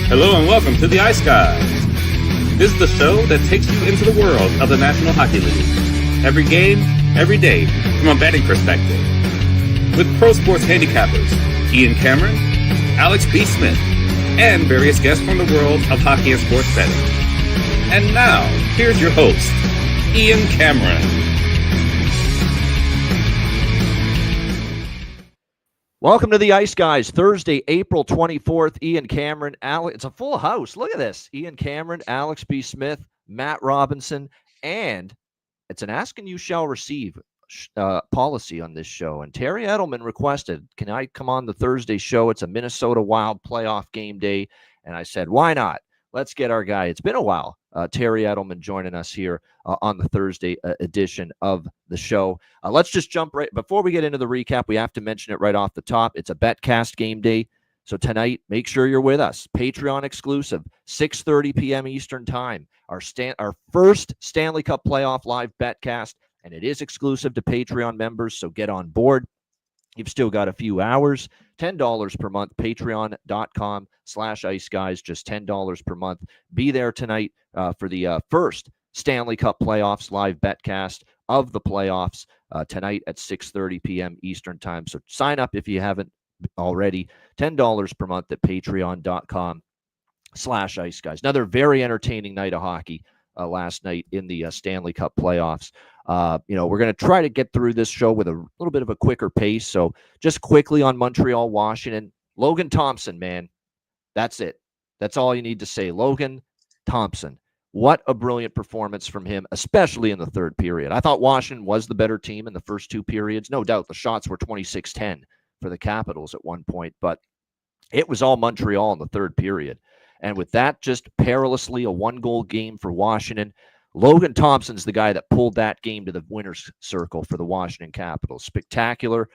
Hello and welcome to the Ice Guys. This is the show that takes you into the world of the National Hockey League. Every game, every day, from a betting perspective. With pro sports handicappers, Ian Cameron, Alex B. Smith, and various guests from the world of hockey and sports betting. And now, here's your host, Ian Cameron. Welcome to the Ice Guys, Thursday, April 24th. Ian Cameron, it's a full house. Look at this. Ian Cameron, Alex B. Smith, Matt Robinson, and it's an ask and you shall receive policy on this show. And Terry Edelman requested, can I come on the Thursday show? It's a Minnesota Wild playoff game day. And I said, why not? Let's get our guy. It's been a while. Terry Edelman joining us here on the Thursday edition of the show. Let's just jump right before we get into the recap. We have to mention it right off the top. It's a BetCast game day. So tonight, make sure you're with us. Patreon exclusive, 6:30 p.m. Eastern time. Our first Stanley Cup playoff live BetCast, and it is exclusive to Patreon members. So get on board. You've still got a few hours. $10 per month, patreon.com/iceguys, just $10 per month. Be there tonight for the first Stanley Cup playoffs live betcast of the playoffs tonight at 6:30 p.m. Eastern time. So sign up if you haven't already. $10 per month at patreon.com/iceguys. Another very entertaining night of hockey last night in the Stanley Cup playoffs. We're going to try to get through this show with a little bit of a quicker pace. So just quickly on Montreal, Washington, Logan Thompson, man, that's it. That's all you need to say. Logan Thompson, what a brilliant performance from him, especially in the third period. I thought Washington was the better team in the first two periods. No doubt the shots were 26-10 for the Capitals at one point, but it was all Montreal in the third period. And with that, just perilously a one-goal game for Washington, Logan Thompson's the guy that pulled that game to the winner's circle for the Washington Capitals. Spectacular,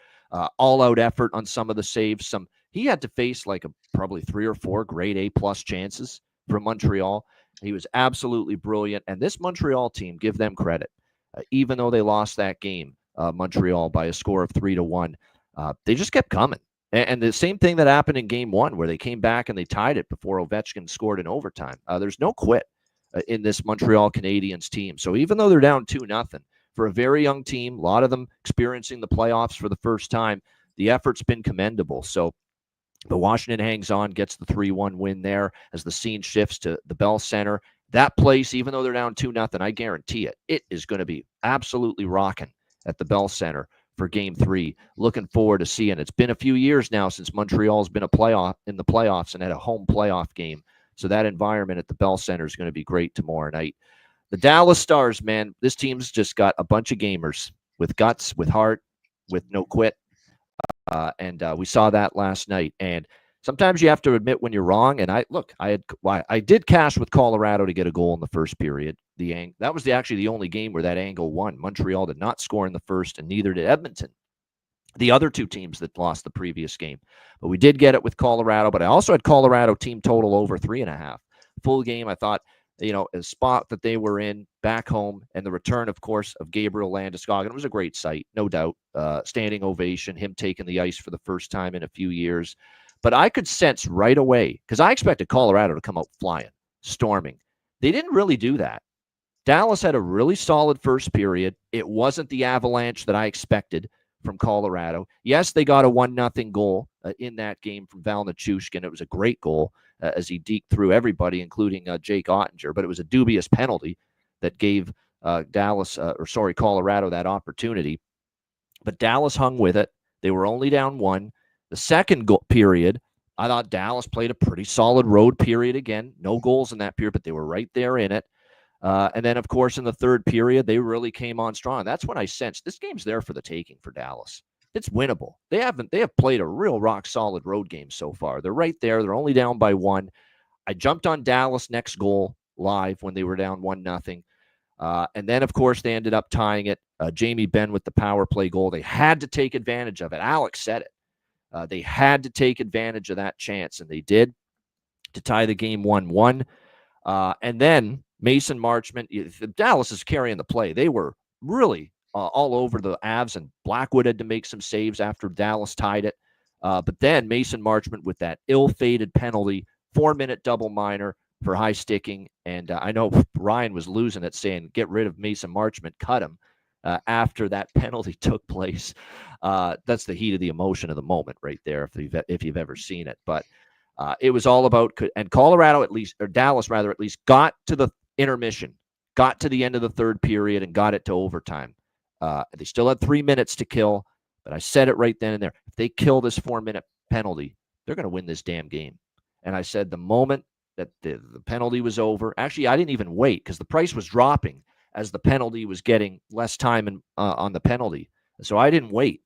all-out effort on some of the saves. He had to face probably 3 or 4 grade A-plus chances from Montreal. He was absolutely brilliant. And this Montreal team, give them credit. Even though they lost that game, Montreal, by a score of 3-1, they just kept coming. And the same thing that happened in game one, where they came back and they tied it before Ovechkin scored in overtime. There's no quit in this Montreal Canadiens team. So even though they're down 2-0, for a very young team, a lot of them experiencing the playoffs for the first time, the effort's been commendable. So the Washington hangs on, gets the 3-1 win there as the scene shifts to the Bell Center. That place, even though they're down 2-0, I guarantee it is going to be absolutely rocking at the Bell Center for Game 3. Looking forward to seeing it. It's been a few years now since Montreal's been in the playoffs and had a home playoff game. So that environment at the Bell Center is going to be great tomorrow night. The Dallas Stars, man, this team's just got a bunch of gamers with guts, with heart, with no quit. And we saw that last night. And sometimes you have to admit when you're wrong. And I did cash with Colorado to get a goal in the first period. That was actually the only game where that angle won. Montreal did not score in the first, and neither did Edmonton, the other two teams that lost the previous game. But we did get it with Colorado. But I also had Colorado team total over 3.5. Full game, I thought, a spot that they were in back home, and the return, of course, of Gabriel Landeskog. It was a great sight, no doubt. Standing ovation, him taking the ice for the first time in a few years. But I could sense right away, because I expected Colorado to come out flying, storming. They didn't really do that. Dallas had a really solid first period. It wasn't the avalanche that I expected from Colorado. Yes, they got a 1-0 goal in that game from Val Nichushkin. It was a great goal as he deked through everybody, including Jake Ottinger. But it was a dubious penalty that gave Colorado that opportunity. But Dallas hung with it. They were only down 1. The second period, I thought Dallas played a pretty solid road period again. No goals in that period, but they were right there in it. And then, of course, in the third period, they really came on strong. That's when I sensed this game's there for the taking for Dallas. It's winnable. They have played a real rock-solid road game so far. They're right there. They're only down by 1. I jumped on Dallas next goal live when they were down 1-0. And then, of course, they ended up tying it. Jamie Benn with the power play goal. They had to take advantage of it. Alex said it. They had to take advantage of that chance, and they did to tie the game 1-1. And then Mason Marchment, Dallas is carrying the play. They were really all over the Avs, and Blackwood had to make some saves after Dallas tied it. But then Mason Marchment with that ill-fated penalty 4-minute double minor for high sticking. And I know Ryan was losing it, saying, get rid of Mason Marchment, cut him after that penalty took place. That's the heat of the emotion of the moment right there, if you've ever seen it. But it was all about, and Colorado at least, or Dallas rather, at least got to the intermission, got to the end of the third period and got it to overtime. They still had 3 minutes to kill, but I said it right then and there. If they kill this 4-minute penalty, they're going to win this damn game. And I said the moment that the penalty was over, actually, I didn't even wait because the price was dropping as the penalty was getting less time on the penalty. So I didn't wait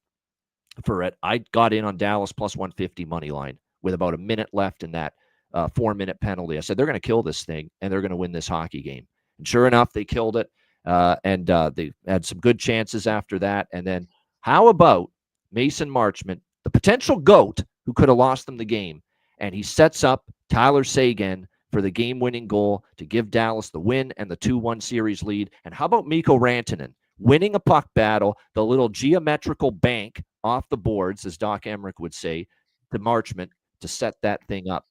for it. I got in on Dallas plus 150 money line with about a minute left in that 4-minute penalty. I said, they're going to kill this thing and they're going to win this hockey game. And sure enough, they killed it. And they had some good chances after that. And then how about Mason Marchment, the potential GOAT who could have lost them the game, and he sets up Tyler Seguin for the game-winning goal to give Dallas the win and the 2-1 series lead. And how about Mikko Rantanen winning a puck battle, the little geometrical bank off the boards, as Doc Emmerich would say, to Marchment to set that thing up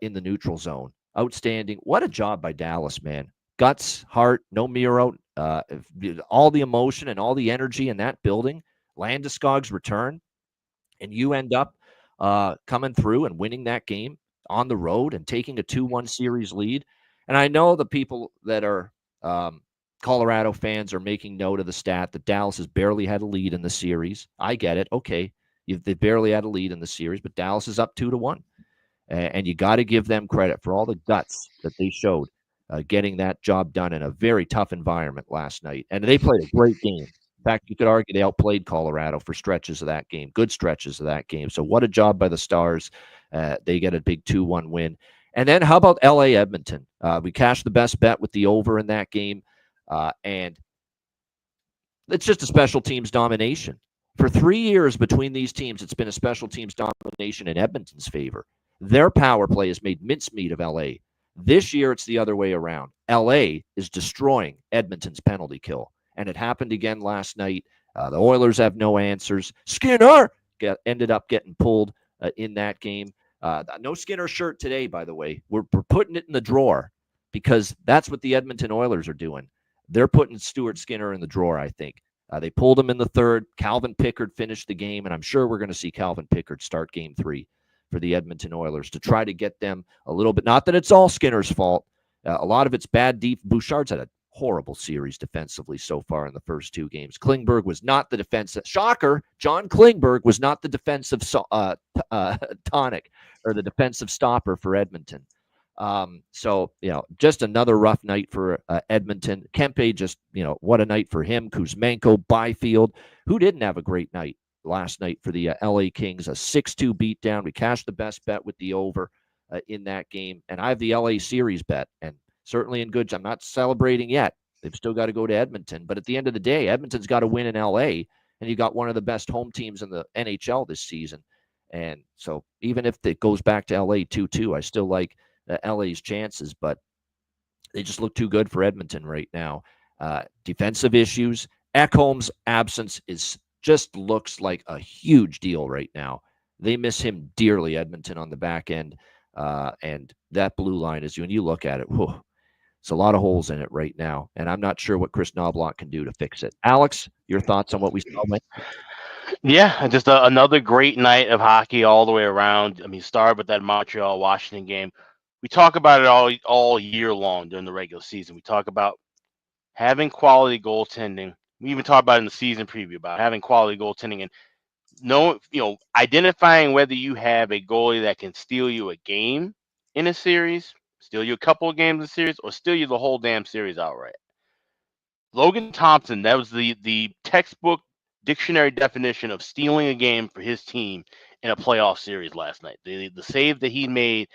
in the neutral zone. Outstanding. What a job by Dallas, man. Guts, heart, no Miro, all the emotion and all the energy in that building. Landeskog's return, and you end up coming through and winning that game on the road and taking a 2-1 series lead. And I know the people that are Colorado fans are making note of the stat that Dallas has barely had a lead in the series. I get it. Okay, they barely had a lead in the series, but Dallas is up 2-1. And you got to give them credit for all the guts that they showed getting that job done in a very tough environment last night. And they played a great game. In fact, you could argue they outplayed Colorado for stretches of that game, good stretches of that game. So what a job by the Stars. They get a big 2-1 win. And then how about LA Edmonton? We cashed the best bet with the over in that game. And it's just a special teams domination. For 3 years between these teams, it's been a special teams domination in Edmonton's favor. Their power play has made mincemeat of LA. This year, it's the other way around. LA is destroying Edmonton's penalty kill. And it happened again last night. The Oilers have no answers. Skinner ended up getting pulled in that game. No Skinner shirt today, by the way. We're putting it in the drawer because that's what the Edmonton Oilers are doing. They're putting Stuart Skinner in the drawer, I think. They pulled him in the third. Calvin Pickard finished the game, and I'm sure we're going to see Calvin Pickard start game 3 for the Edmonton Oilers to try to get them a little bit. Not that it's all Skinner's fault. A lot of it's bad deep. Bouchard's had a horrible series defensively so far in the first 2 games. Klingberg was not the defensive. Shocker, John Klingberg was not the defensive tonic or the defensive stopper for Edmonton. So, just another rough night for Edmonton. Kempe, just, what a night for him. Kuzmenko, Byfield, who didn't have a great night last night for the LA Kings, a 6-2 beatdown. We cashed the best bet with the over in that game. And I have the LA series bet, and certainly in good. I'm not celebrating yet. They've still got to go to Edmonton. But at the end of the day, Edmonton's got to win in LA, and you got one of the best home teams in the NHL this season. And so even if it goes back to LA 2-2, I still like LA's chances, but they just look too good for Edmonton right now. Defensive issues. Ekholm's absence just looks like a huge deal right now. They miss him dearly, Edmonton, on the back end. And that blue line is, when you look at it, whew, it's a lot of holes in it right now. And I'm not sure what Chris Knobloch can do to fix it. Alex, your thoughts on what we saw? Yeah, just another great night of hockey all the way around. I mean, started with that Montreal-Washington game. We talk about it all year long during the regular season. We talk about having quality goaltending. We even talk about it in the season preview about having quality goaltending and identifying whether you have a goalie that can steal you a game in a series, steal you a couple of games in a series, or steal you the whole damn series outright. Logan Thompson, that was the textbook dictionary definition of stealing a game for his team in a playoff series last night. The save that he made,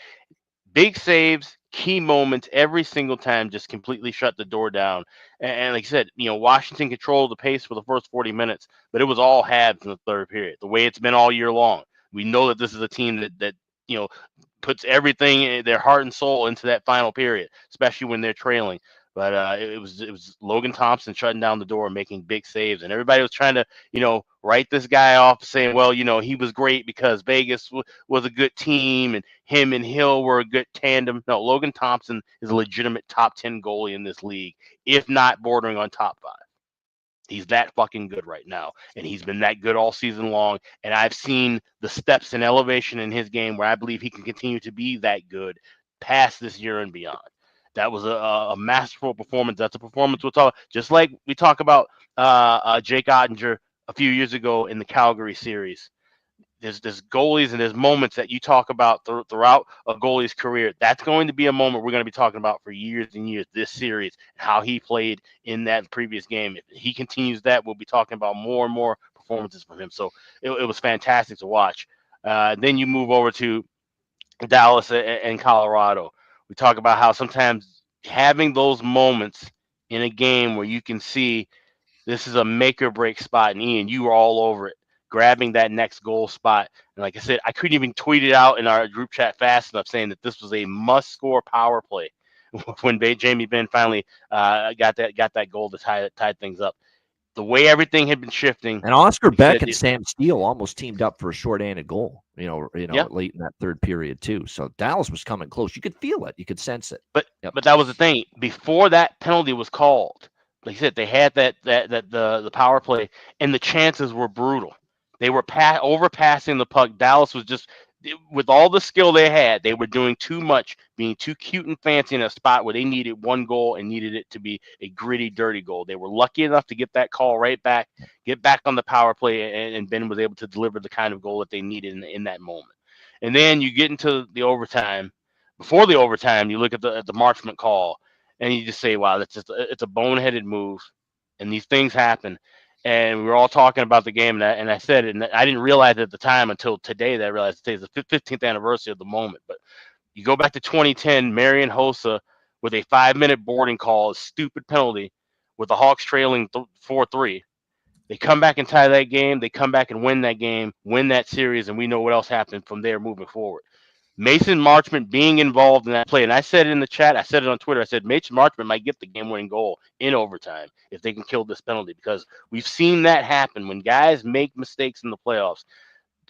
big saves, key moments every single time, just completely shut the door down. And like I said, Washington controlled the pace for the first 40 minutes, but it was all halves in the third period, the way it's been all year long. We know that this is a team that puts everything, their heart and soul into that final period, especially when they're trailing. But it was Logan Thompson shutting down the door, making big saves, and everybody was trying to write this guy off, saying, well, he was great because Vegas was a good team, and him and Hill were a good tandem. No, Logan Thompson is a legitimate top 10 goalie in this league, if not bordering on top 5. He's that fucking good right now, and he's been that good all season long. And I've seen the steps and elevation in his game where I believe he can continue to be that good past this year and beyond. That was a masterful performance. That's a performance we'll talk, just like we talk about Jake Ottinger a few years ago in the Calgary series. There's goalies and there's moments that you talk about throughout a goalie's career. That's going to be a moment we're going to be talking about for years and years, this series, how he played in that previous game. If he continues that, we'll be talking about more and more performances from him. So it was fantastic to watch. Then you move over to Dallas and Colorado. We talk about how sometimes having those moments in a game where you can see this is a make or break spot, and Ian, you were all over it, grabbing that next goal spot. And like I said, I couldn't even tweet it out in our group chat fast enough saying that this was a must-score power play when Jamie Benn finally got that goal to tie things up. The way everything had been shifting, and Oscar Beck and Sam Steele almost teamed up for a short-handed goal. Yep. Late in that third period too. So Dallas was coming close. You could feel it. You could sense it. But that was the thing. Before that penalty was called, like I said, they had the power play, and the chances were brutal. They were overpassing the puck. Dallas was just, with all the skill they had, they were doing too much, being too cute and fancy in a spot where they needed one goal and needed it to be a gritty, dirty goal. They were lucky enough to get that call right back, get back on the power play, and Ben was able to deliver the kind of goal that they needed in that moment. And then you get into the overtime. Before the overtime, you look at the Marchment call, and you just say, wow, it's a boneheaded move, and these things happen. And we were all talking about the game, and I said it, and I didn't realize it at the time until today that I realized today's the 15th anniversary of the moment. But you go back to 2010, Marian Hossa with a 5-minute boarding call, a stupid penalty, with the Hawks trailing 4-3. They come back and tie that game. They come back and win that game, win that series, and we know what else happened from there moving forward. Mason Marchment being involved in that play, and I said it in the chat, I said it on Twitter, I said Mason Marchment might get the game-winning goal in overtime if they can kill this penalty, because we've seen that happen when guys make mistakes in the playoffs.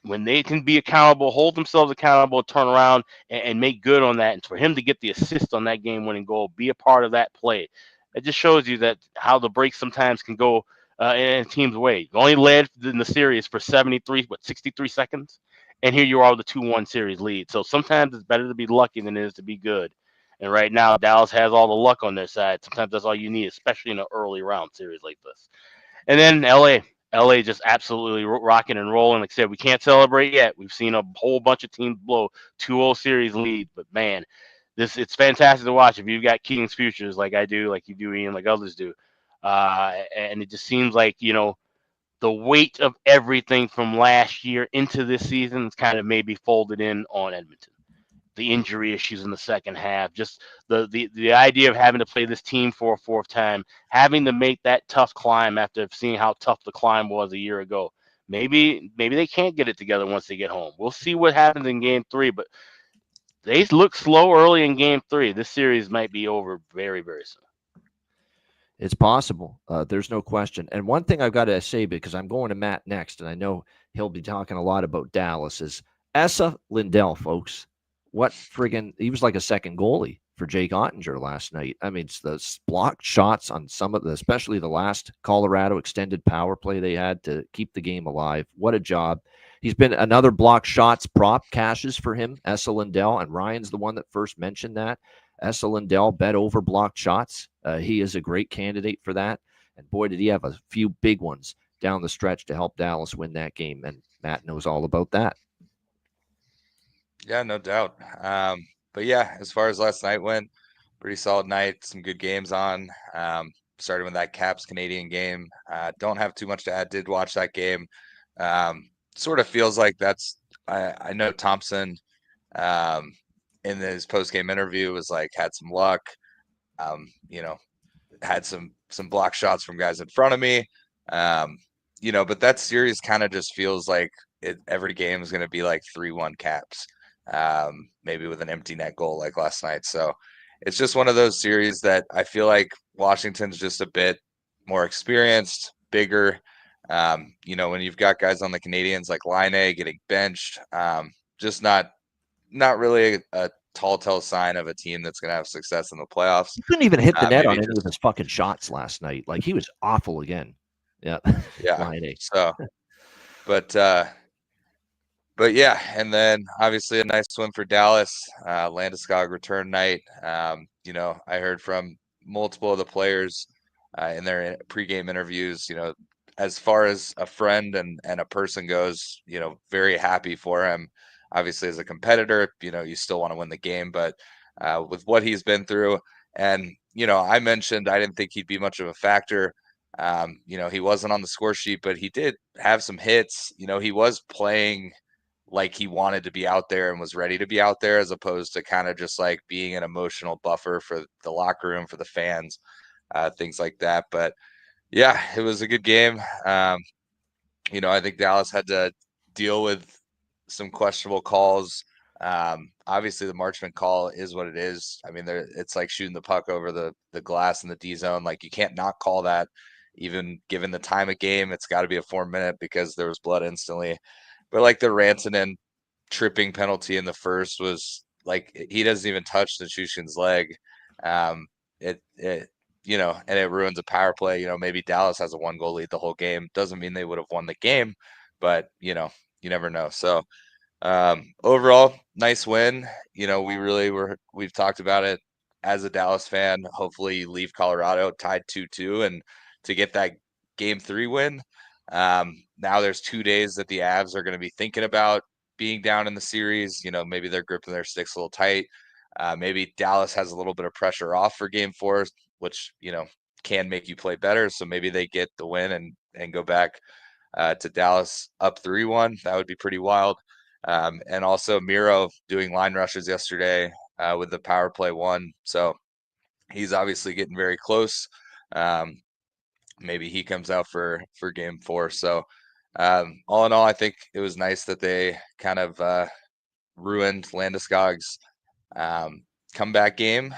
When they can be accountable, hold themselves accountable, turn around and make good on that, and for him to get the assist on that game-winning goal, be a part of that play, it just shows you that how the breaks sometimes can go in a team's way. You only led in the series for 63 seconds? And here you are with a 2-1 series lead. So sometimes it's better to be lucky than it is to be good. And right now, Dallas has all the luck on their side. Sometimes that's all you need, especially in an early round series like this. And then LA just absolutely rocking and rolling. Like I said, we can't celebrate yet. We've seen a whole bunch of teams blow 2-0 series lead. But man, it's fantastic to watch. If you've got King's futures like I do, like you do, Ian, like others do. And it just seems like, the weight of everything from last year into this season is kind of maybe folded in on Edmonton. The injury issues in the second half, just the idea of having to play this team for a fourth time, having to make that tough climb after seeing how tough the climb was a year ago. Maybe they can't get it together once they get home. We'll see what happens in game 3, but they look slow early in game 3. This series might be over very, very soon. It's possible. There's no question. And one thing I've got to say, because I'm going to Matt next, and I know he'll be talking a lot about Dallas, is Esa Lindell, folks. What friggin' – he was like a second goalie for Jake Ottinger last night. I mean, it's the blocked shots on some of the – especially the last Colorado extended power play they had to keep the game alive. What a job. He's been another block shots prop cashes for him, Esa Lindell, and Ryan's the one that first mentioned that. Esa Lindell bet over blocked shots. He is a great candidate for that. And boy, did he have a few big ones down the stretch to help Dallas win that game. And Matt knows all about that. Yeah, no doubt. But yeah, as far as last night went, pretty solid night. Some good games on. Starting with that Caps Canadian game. Don't have too much to add. Did watch that game. Sort of feels like that's, I know Thompson, in his post-game interview was like, had some luck, had some block shots from guys in front of me, but that series kind of just feels like every game is going to be like 3-1 Caps, maybe with an empty net goal like last night. So it's just one of those series that I feel like Washington's just a bit more experienced, bigger. When you've got guys on the Canadians like Line getting benched, just not really a telltale sign of a team that's going to have success in the playoffs. He couldn't even hit the net on maybe any of his fucking shots last night. Like, he was awful again. Yeah. Yeah. Line A. So, but yeah, and then obviously a nice win for Dallas. Landeskog return night. I heard from multiple of the players in their pregame interviews, as far as a friend and a person goes, very happy for him. Obviously, as a competitor, you still want to win the game, but with what he's been through, and I mentioned I didn't think he'd be much of a factor. He wasn't on the score sheet, but he did have some hits. He was playing like he wanted to be out there and was ready to be out there, as opposed to kind of just like being an emotional buffer for the locker room, for the fans, things like that. But yeah, it was a good game. I think Dallas had to deal with some questionable calls. Obviously the Marchment call is what it is. I mean, it's like shooting the puck over the glass in the D zone. Like, you can't not call that, even given the time of game. It's got to be a 4-minute because there was blood instantly. But like the Rantanen tripping penalty in the first was like, he doesn't even touch the Nichushkin's leg. And it ruins a power play. Maybe Dallas has a 1-goal lead the whole game. Doesn't mean they would have won the game, but you never know. So overall, nice win. We've talked about it as a Dallas fan. Hopefully you leave Colorado tied 2-2 and to get that game 3 win. Now there's 2 days that the Avs are going to be thinking about being down in the series. Maybe they're gripping their sticks a little tight. Maybe Dallas has a little bit of pressure off for game 4, which, can make you play better. So maybe they get the win and go back to Dallas up 3-1. That would be pretty wild. And also Miro doing line rushes yesterday with the power play 1. So he's obviously getting very close. Maybe he comes out for game 4. So all in all, I think it was nice that they kind of ruined Landeskog's comeback game.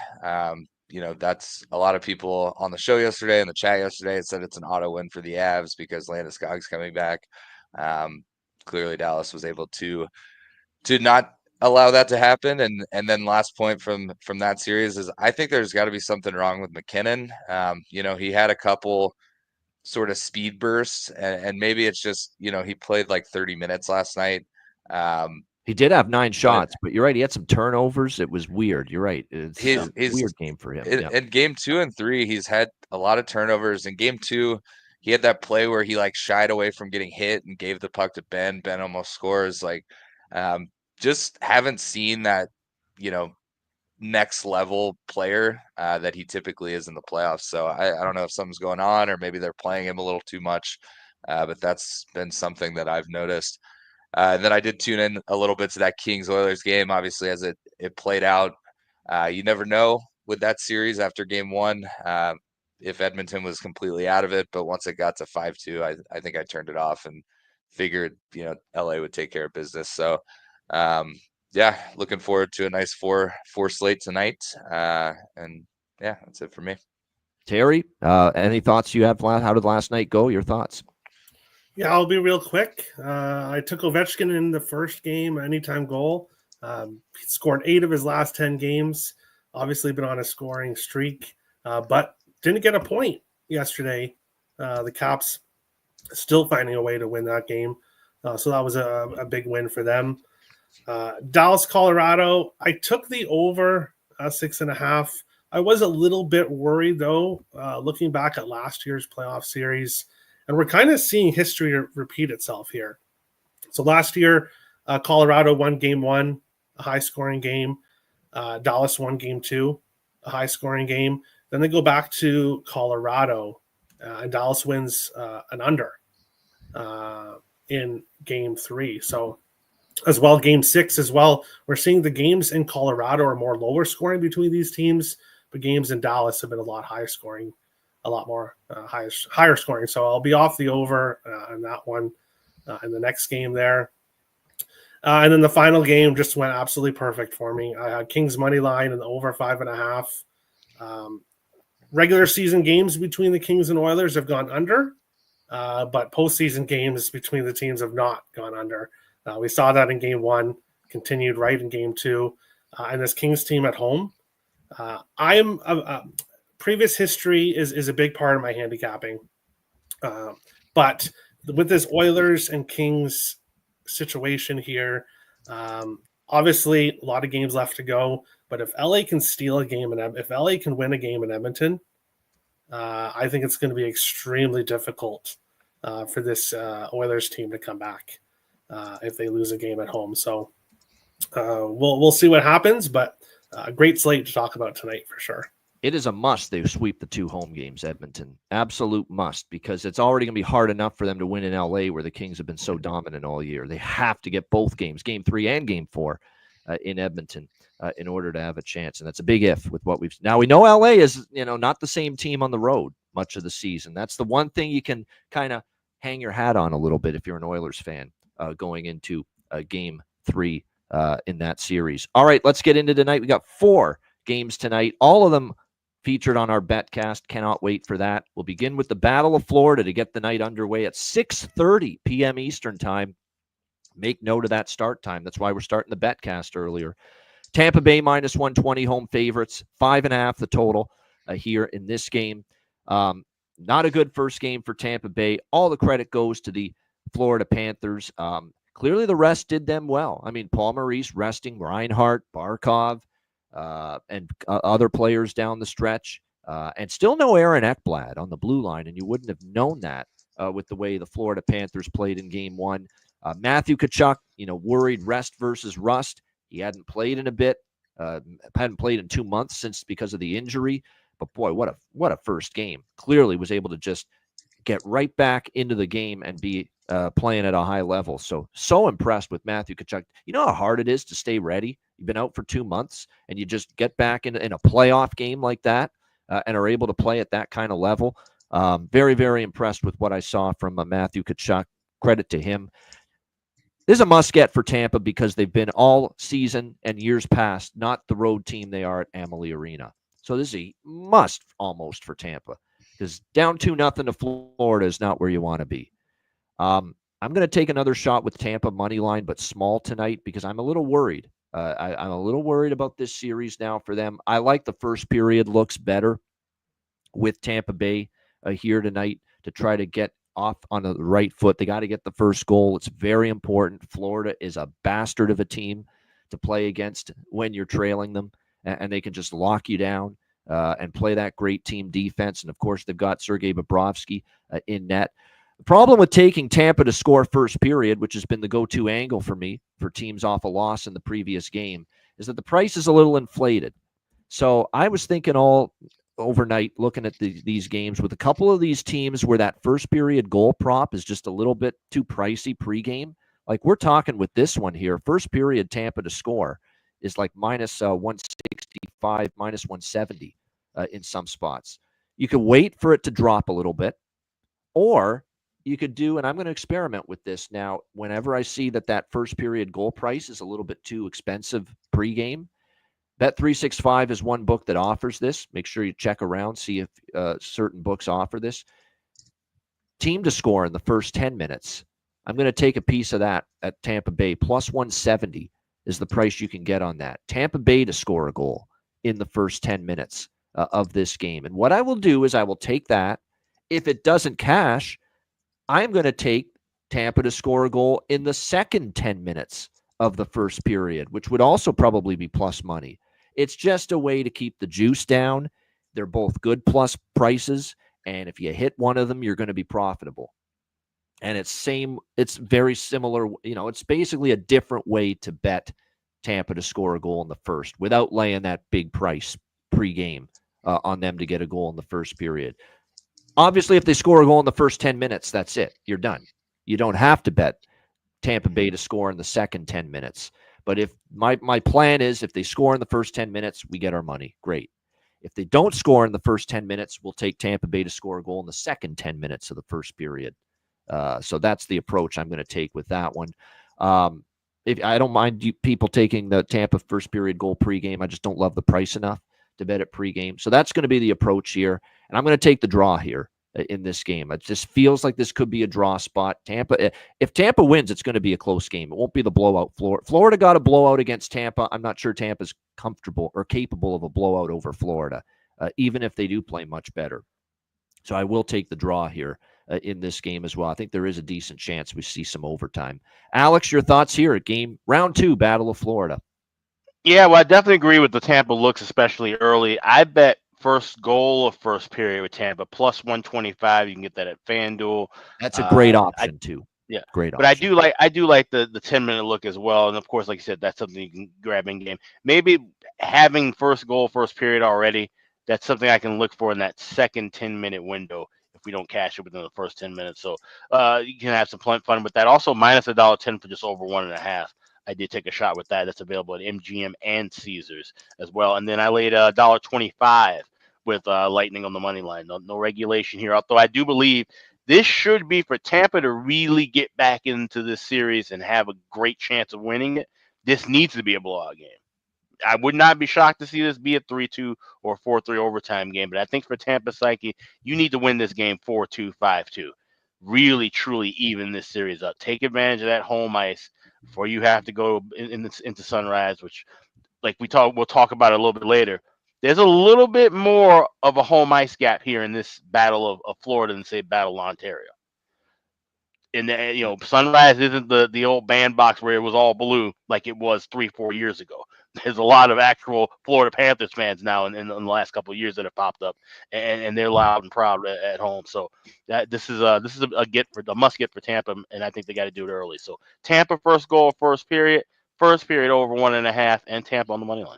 That's a lot of people on the show yesterday, in the chat yesterday, said it's an auto win for the Avs because Landeskog's coming back. Clearly Dallas was able to not allow that to happen. And then last point from that series is, I think there's got to be something wrong with McKinnon. He had a couple sort of speed bursts, and maybe it's just, he played like 30 minutes last night. He did have 9 shots, but you're right. He had some turnovers. It was weird. You're right. It's a weird game for him. In game 2 and 3, he's had a lot of turnovers. In game 2, he had that play where he like shied away from getting hit and gave the puck to Ben. Ben almost scores. Like, just haven't seen that, next level player that he typically is in the playoffs. So I don't know if something's going on, or maybe they're playing him a little too much. But that's been something that I've noticed. And then I did tune in a little bit to that Kings Oilers game, obviously, as it played out. You never know with that series after game 1 if Edmonton was completely out of it. But once it got to 5-2, I think I turned it off and figured, LA would take care of business. So, looking forward to a nice 4 slate tonight. And yeah, that's it for me. Terry, any thoughts you have? How did last night go? Your thoughts? Yeah, I'll be real quick. I took Ovechkin in the first game, anytime goal. He scored 8 of his last 10 games. Obviously been on a scoring streak, but didn't get a point yesterday. The Caps still finding a way to win that game. So that was a big win for them. Dallas, Colorado, I took the over 6.5. I was a little bit worried, though, looking back at last year's playoff series. And we're kind of seeing history repeat itself here. So last year, Colorado won game 1, a high-scoring game. Dallas won game 2, a high-scoring game. Then they go back to Colorado, and Dallas wins an under in game 3. So as well, game 6 as well. We're seeing the games in Colorado are more lower scoring between these teams, but games in Dallas have been a lot higher scoring, a lot more higher scoring. So I'll be off the over on that one in the next game there. And then the final game just went absolutely perfect for me. I had Kings money line and over 5.5. Regular season games between the Kings and Oilers have gone under, but postseason games between the teams have not gone under. We saw that in game one, continued right in game two, and this Kings team at home. Previous history is a big part of my handicapping, but with this Oilers and Kings situation here, obviously a lot of games left to go. But if LA can steal a game and if LA can win a game in Edmonton, I think it's going to be extremely difficult for this Oilers team to come back if they lose a game at home. So we'll see what happens, but a great slate to talk about tonight for sure. It is a must they sweep the 2 home games, Edmonton. Absolute must, because it's already going to be hard enough for them to win in LA where the Kings have been so dominant all year. They have to get both games, game 3 and game 4, in Edmonton in order to have a chance. And that's a big if with what we've – now we know LA is, not the same team on the road much of the season. That's the one thing you can kind of hang your hat on a little bit if you're an Oilers fan going into game 3 in that series. All right, let's get into tonight. We got 4 games tonight, all of them featured on our BetCast. Cannot wait for that. We'll begin with the Battle of Florida to get the night underway at 6:30 p.m. Eastern time. Make note of that start time. That's why we're starting the BetCast earlier. Tampa Bay minus 120 home favorites, 5.5 the total here in this game. Not a good first game for Tampa Bay. All the credit goes to the Florida Panthers. Clearly the rest did them well. I mean, Paul Maurice resting, Reinhart, Barkov, and other players down the stretch, and still no Aaron Ekblad on the blue line, and you wouldn't have known that with the way the Florida Panthers played in game 1. Matthew Tkachuk, worried rest versus rust. He hadn't played in a bit, hadn't played in 2 months because of the injury. But boy, what a first game! Clearly was able to just get right back into the game and be playing at a high level. So impressed with Matthew Tkachuk. You know how hard it is to stay ready. You've been out for 2 months, and you just get back in a playoff game like that and are able to play at that kind of level. Very, very impressed with what I saw from Matthew Tkachuk. Credit to him. This is a must-get for Tampa because they've been all season and years past not the road team they are at Amalie Arena. So this is a must almost for Tampa because down 2-0 to Florida is not where you want to be. I'm going to take another shot with Tampa money line, but small tonight because I'm a little worried. I'm a little worried about this series now for them. I like the first period looks better with Tampa Bay here tonight to try to get off on the right foot. They got to get the first goal. It's very important. Florida is a bastard of a team to play against when you're trailing them, and they can just lock you down and play that great team defense. And, of course, they've got Sergei Bobrovsky in net. The problem with taking Tampa to score first period, which has been the go-to angle for me for teams off a loss in the previous game, is that the price is a little inflated. So I was thinking all overnight looking at these games with a couple of these teams where that first period goal prop is just a little bit too pricey pregame. Like we're talking with this one here, first period Tampa to score is like minus 165, minus 170 in some spots. You could wait for it to drop a little bit, or you could do, and I'm going to experiment with this now, whenever I see that first period goal price is a little bit too expensive pregame. Bet365 is one book that offers this. Make sure you check around, see if certain books offer this. Team to score in the first 10 minutes. I'm going to take a piece of that at Tampa Bay. Plus 170 is the price you can get on that. Tampa Bay to score a goal in the first 10 minutes of this game. And what I will do is I will take that. If it doesn't cash, I'm going to take Tampa to score a goal in the second 10 minutes of the first period, which would also probably be plus money. It's just a way to keep the juice down. They're both good plus prices, and if you hit one of them, you're going to be profitable. And it's very similar. It's basically a different way to bet Tampa to score a goal in the first without laying that big price pregame on them to get a goal in the first period. Obviously, if they score a goal in the first 10 minutes, that's it. You're done. You don't have to bet Tampa Bay to score in the second 10 minutes. But if my plan is if they score in the first 10 minutes, we get our money. Great. If they don't score in the first 10 minutes, we'll take Tampa Bay to score a goal in the second 10 minutes of the first period. So that's the approach I'm going to take with that one. If I don't mind people taking the Tampa first period goal pregame, I just don't love the price enough to bet it pregame. So that's going to be the approach here, and I'm going to take the draw here in this game. It just feels like this could be a draw spot. If Tampa wins, it's going to be a close game. It won't be the blowout. Florida got a blowout against Tampa. I'm not sure Tampa's comfortable or capable of a blowout over Florida, even if they do play much better. So I will take the draw here in this game as well. I think there is a decent chance we see some overtime. Alex, your thoughts here at round 2, Battle of Florida? Yeah, well, I definitely agree with the Tampa looks, especially early. I bet first goal of first period with Tampa plus 125. You can get that at FanDuel. That's a great option too. Yeah, great but option. I do like the 10-minute look as well. And of course, like you said, that's something you can grab in game. Maybe having first goal, first period already. That's something I can look for in that second 10-minute window if we don't cash it within the first 10 minutes. So you can have some fun with that. Also, minus $1.10 for just over 1.5. I did take a shot with that. That's available at MGM and Caesars as well. And then I laid $1.25 with Lightning on the money line. No regulation here. Although I do believe this should be for Tampa to really get back into this series and have a great chance of winning it. This needs to be a blowout game. I would not be shocked to see this be a 3-2 or 4-3 overtime game. But I think for Tampa Psyche, you need to win this game 4-2, 5-2. Really, truly even this series up. Take advantage of that home ice before you have to go into Sunrise, which, like we'll talk about it a little bit later. There's a little bit more of a home ice gap here in this Battle of Florida than, say, Battle of Ontario. And Sunrise isn't the old bandbox where it was all blue like it was 3-4 years ago. There's a lot of actual Florida Panthers fans now in the last couple of years that have popped up, and they're loud and proud at home. So this is a must get for Tampa, and I think they got to do it early. So Tampa first goal, first period over 1.5, and Tampa on the money line.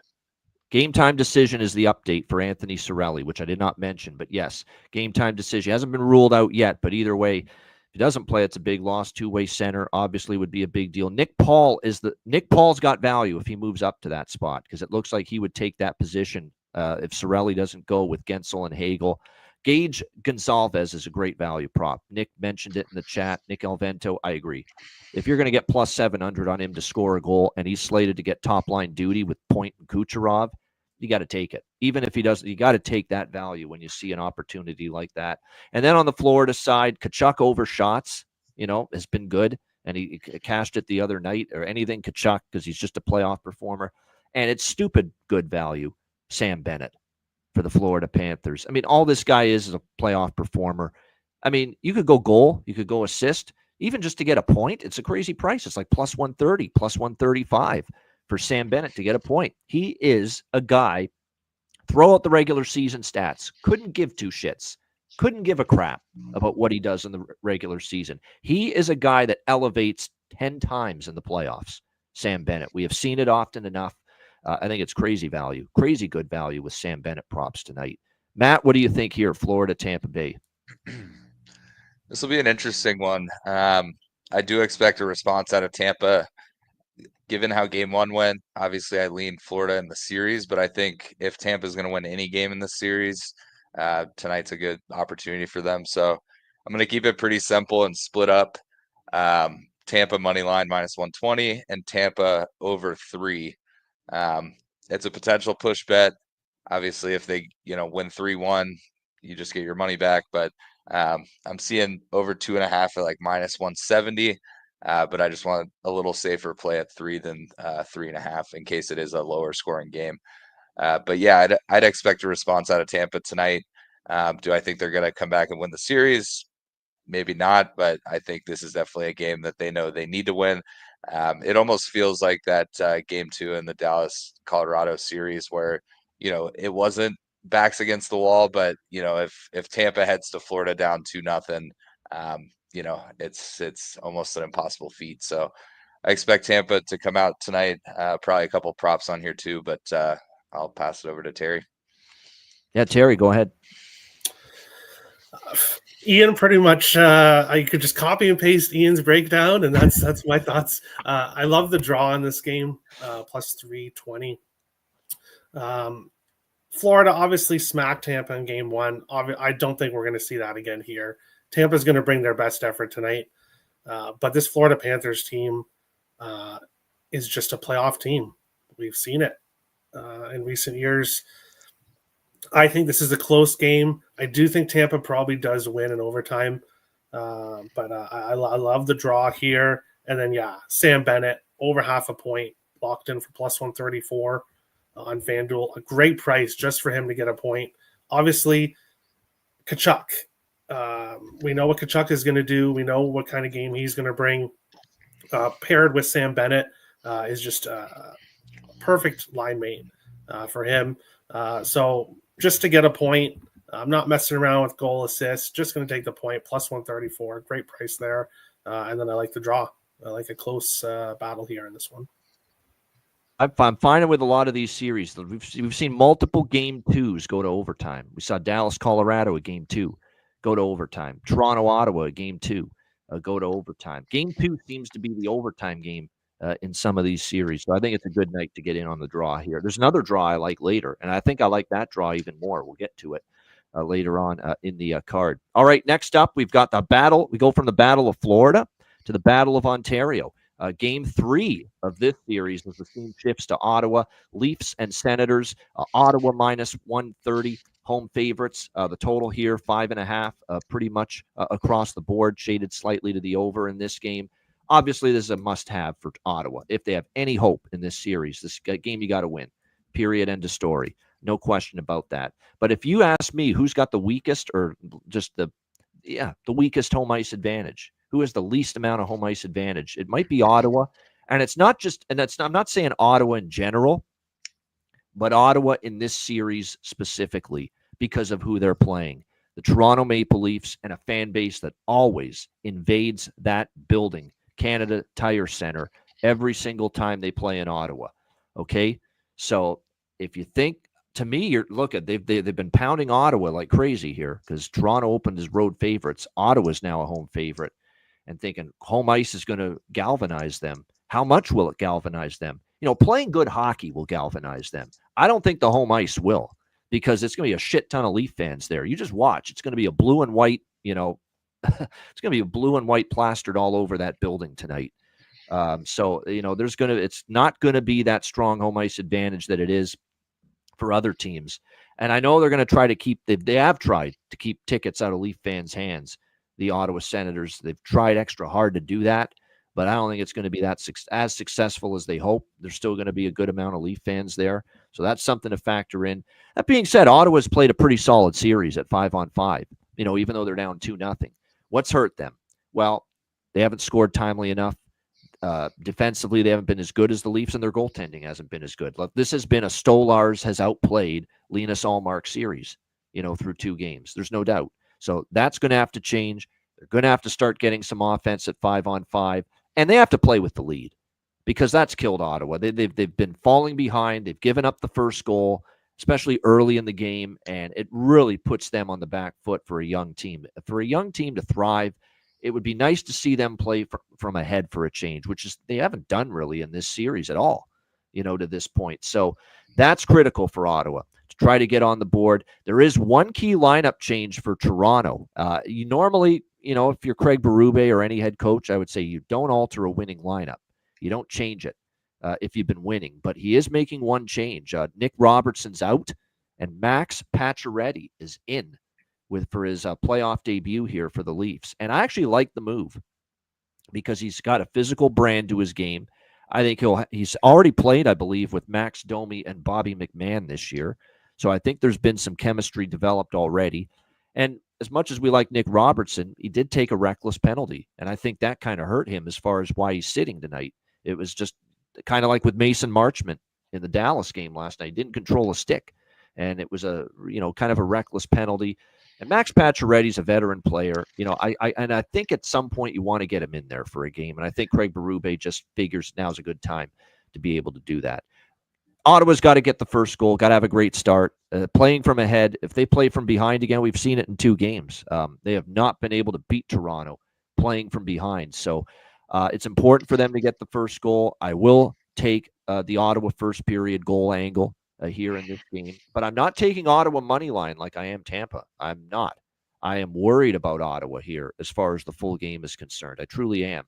Game time decision is the update for Anthony Cirelli, which I did not mention, but yes, game time decision hasn't been ruled out yet. But either way, if he doesn't play, it's a big loss. Two-way center obviously would be a big deal. Nick Paul's got value if he moves up to that spot, because it looks like he would take that position if Cirelli doesn't go with Gensel and Hagel. Gage Gonsalves is a great value prop. Nick mentioned it in the chat. Nick Alvento, I agree. If you're going to get plus 700 on him to score a goal and he's slated to get top-line duty with Point and Kucherov, you got to take it. Even if he doesn't, you got to take that value when you see an opportunity like that. And then on the Florida side, Tkachuk over shots, has been good. And he cashed it the other night, or anything Tkachuk, because he's just a playoff performer. And it's stupid good value, Sam Bennett, for the Florida Panthers. I mean, all this guy is a playoff performer. I mean, you could go goal, you could go assist, even just to get a point. It's a crazy price. It's like plus 130, plus 135 for Sam Bennett to get a point. He is a guy, throw out the regular season stats, couldn't give two shits, couldn't give a crap about what he does in the regular season. He is a guy that elevates 10 times in the playoffs, Sam Bennett. We have seen it often enough. I think it's crazy good value with Sam Bennett props tonight. Matt, what do you think here, Florida, Tampa Bay? This will be an interesting one. I do expect a response out of Tampa. Given how game one went, obviously I lean Florida in the series, but I think if Tampa is going to win any game in the series, tonight's a good opportunity for them. So I'm going to keep it pretty simple and split up Tampa money line minus 120 and Tampa over 3. It's a potential push bet. Obviously, if they win 3-1, you just get your money back. But I'm seeing over 2.5 at like minus 170. But I just want a little safer play at 3 than 3.5 in case it is a lower scoring game. But yeah, I'd expect a response out of Tampa tonight. Do I think they're going to come back and win the series? Maybe not, but I think this is definitely a game that they know they need to win. It almost feels like that game 2 in the Dallas-Colorado series where, it wasn't backs against the wall, but, if Tampa heads to Florida down 2-0, it's almost an impossible feat. So I expect Tampa to come out tonight. Probably a couple props on here too, but I'll pass it over to Terry. Yeah, Terry, go ahead. Ian, pretty much, I could just copy and paste Ian's breakdown, and that's my thoughts. I love the draw in this game, plus 320. Florida obviously smacked Tampa in game 1. I don't think we're going to see that again here. Tampa's going to bring their best effort tonight, but this Florida Panthers team, is just a playoff team. We've seen it in recent years. I think this is a close game. I do think Tampa probably does win in overtime, but I love the draw here. And then, Sam Bennett, over half a point, locked in for plus 134 on FanDuel. A great price just for him to get a point. Obviously, Tkachuk. We know what Tkachuk is going to do. We know what kind of game he's going to bring. Paired with Sam Bennett is just a perfect line mate for him. So just to get a point, I'm not messing around with goal assists. Just going to take the point, plus 134. Great price there. And then I like the draw. I like a close battle here in this one. I'm finding with a lot of these series, we've seen multiple game twos go to overtime. We saw Dallas, Colorado at game 2 go to overtime. Toronto, Ottawa at game 2 go to overtime. Game 2 seems to be the overtime game in some of these series. So I think it's a good night to get in on the draw here. There's another draw I like later, and I think I like that draw even more. We'll get to it later on in the card. All right, next up, we've got the battle. We go from the Battle of Florida to the Battle of Ontario. Game 3 of this series as the scene shifts to Ottawa. Leafs and Senators. Ottawa minus 130, home favorites. The total here, 5.5, pretty much across the board, shaded slightly to the over in this game. Obviously, this is a must-have for Ottawa. If they have any hope in this series, this game you got to win. Period, end of story. No question about that. But if you ask me who's got the weakest or just the weakest home ice advantage, who has the least amount of home ice advantage, it might be Ottawa. And it's not just, and that's, I'm not saying Ottawa in general, but Ottawa in this series specifically because of who they're playing. The Toronto Maple Leafs and a fan base that always invades that building, Canada Tire Center, every single time they play in Ottawa. Okay? So if you think, to me, they've been pounding Ottawa like crazy here because Toronto opened as road favorites. Ottawa's now a home favorite, and thinking home ice is going to galvanize them. How much will it galvanize them? Playing good hockey will galvanize them. I don't think the home ice will, because it's going to be a shit ton of Leaf fans there. You just watch. It's going to be a blue and white, it's going to be a blue and white plastered all over that building tonight. So it's not going to be that strong home ice advantage that it is for other teams. And I know they're going to try to they have tried to keep tickets out of Leaf fans' hands. The Ottawa Senators, they've tried extra hard to do that, but I don't think it's going to be as successful as they hope. There's still going to be a good amount of Leaf fans there, so that's something to factor in. That being said, Ottawa's played a pretty solid series at 5-on-5, even though they're down 2-0. What's hurt them? Well, they haven't scored timely enough. Defensively, they haven't been as good as the Leafs, and their goaltending hasn't been as good. This has been a Stolarz has outplayed Linus Ullmark series, through 2 games. There's no doubt. So that's going to have to change. They're going to have to start getting some offense at 5-on-5, and they have to play with the lead because that's killed Ottawa. They've been falling behind. They've given up the first goal, especially early in the game, and it really puts them on the back foot for a young team. For a young team to thrive, it would be nice to see them play from ahead for a change, which is they haven't done really in this series at all, to this point. So that's critical for Ottawa to try to get on the board. There is one key lineup change for Toronto. You normally, if you're Craig Berube or any head coach, I would say you don't alter a winning lineup. You don't change it if you've been winning. But he is making one change. Nick Robertson's out, and Max Pacioretty is in for his playoff debut here for the Leafs. And I actually like the move because he's got a physical brand to his game. I think he's already played, I believe, with Max Domi and Bobby McMann this year. So I think there's been some chemistry developed already. And as much as we like Nick Robertson, he did take a reckless penalty. And I think that kind of hurt him as far as why he's sitting tonight. It was just kind of like with Mason Marchment in the Dallas game last night. He didn't control a stick. And it was kind of a reckless penalty. And Max Pacioretty's a veteran player. I think at some point you want to get him in there for a game. And I think Craig Berube just figures now's a good time to be able to do that. Ottawa's got to get the first goal, got to have a great start. Playing from ahead, if they play from behind again, we've seen it in 2 games. They have not been able to beat Toronto playing from behind. So it's important for them to get the first goal. I will take the Ottawa first period goal angle here in this game, but I'm not taking Ottawa money line like I am Tampa. I'm not. I am worried about Ottawa here as far as the full game is concerned. I truly am,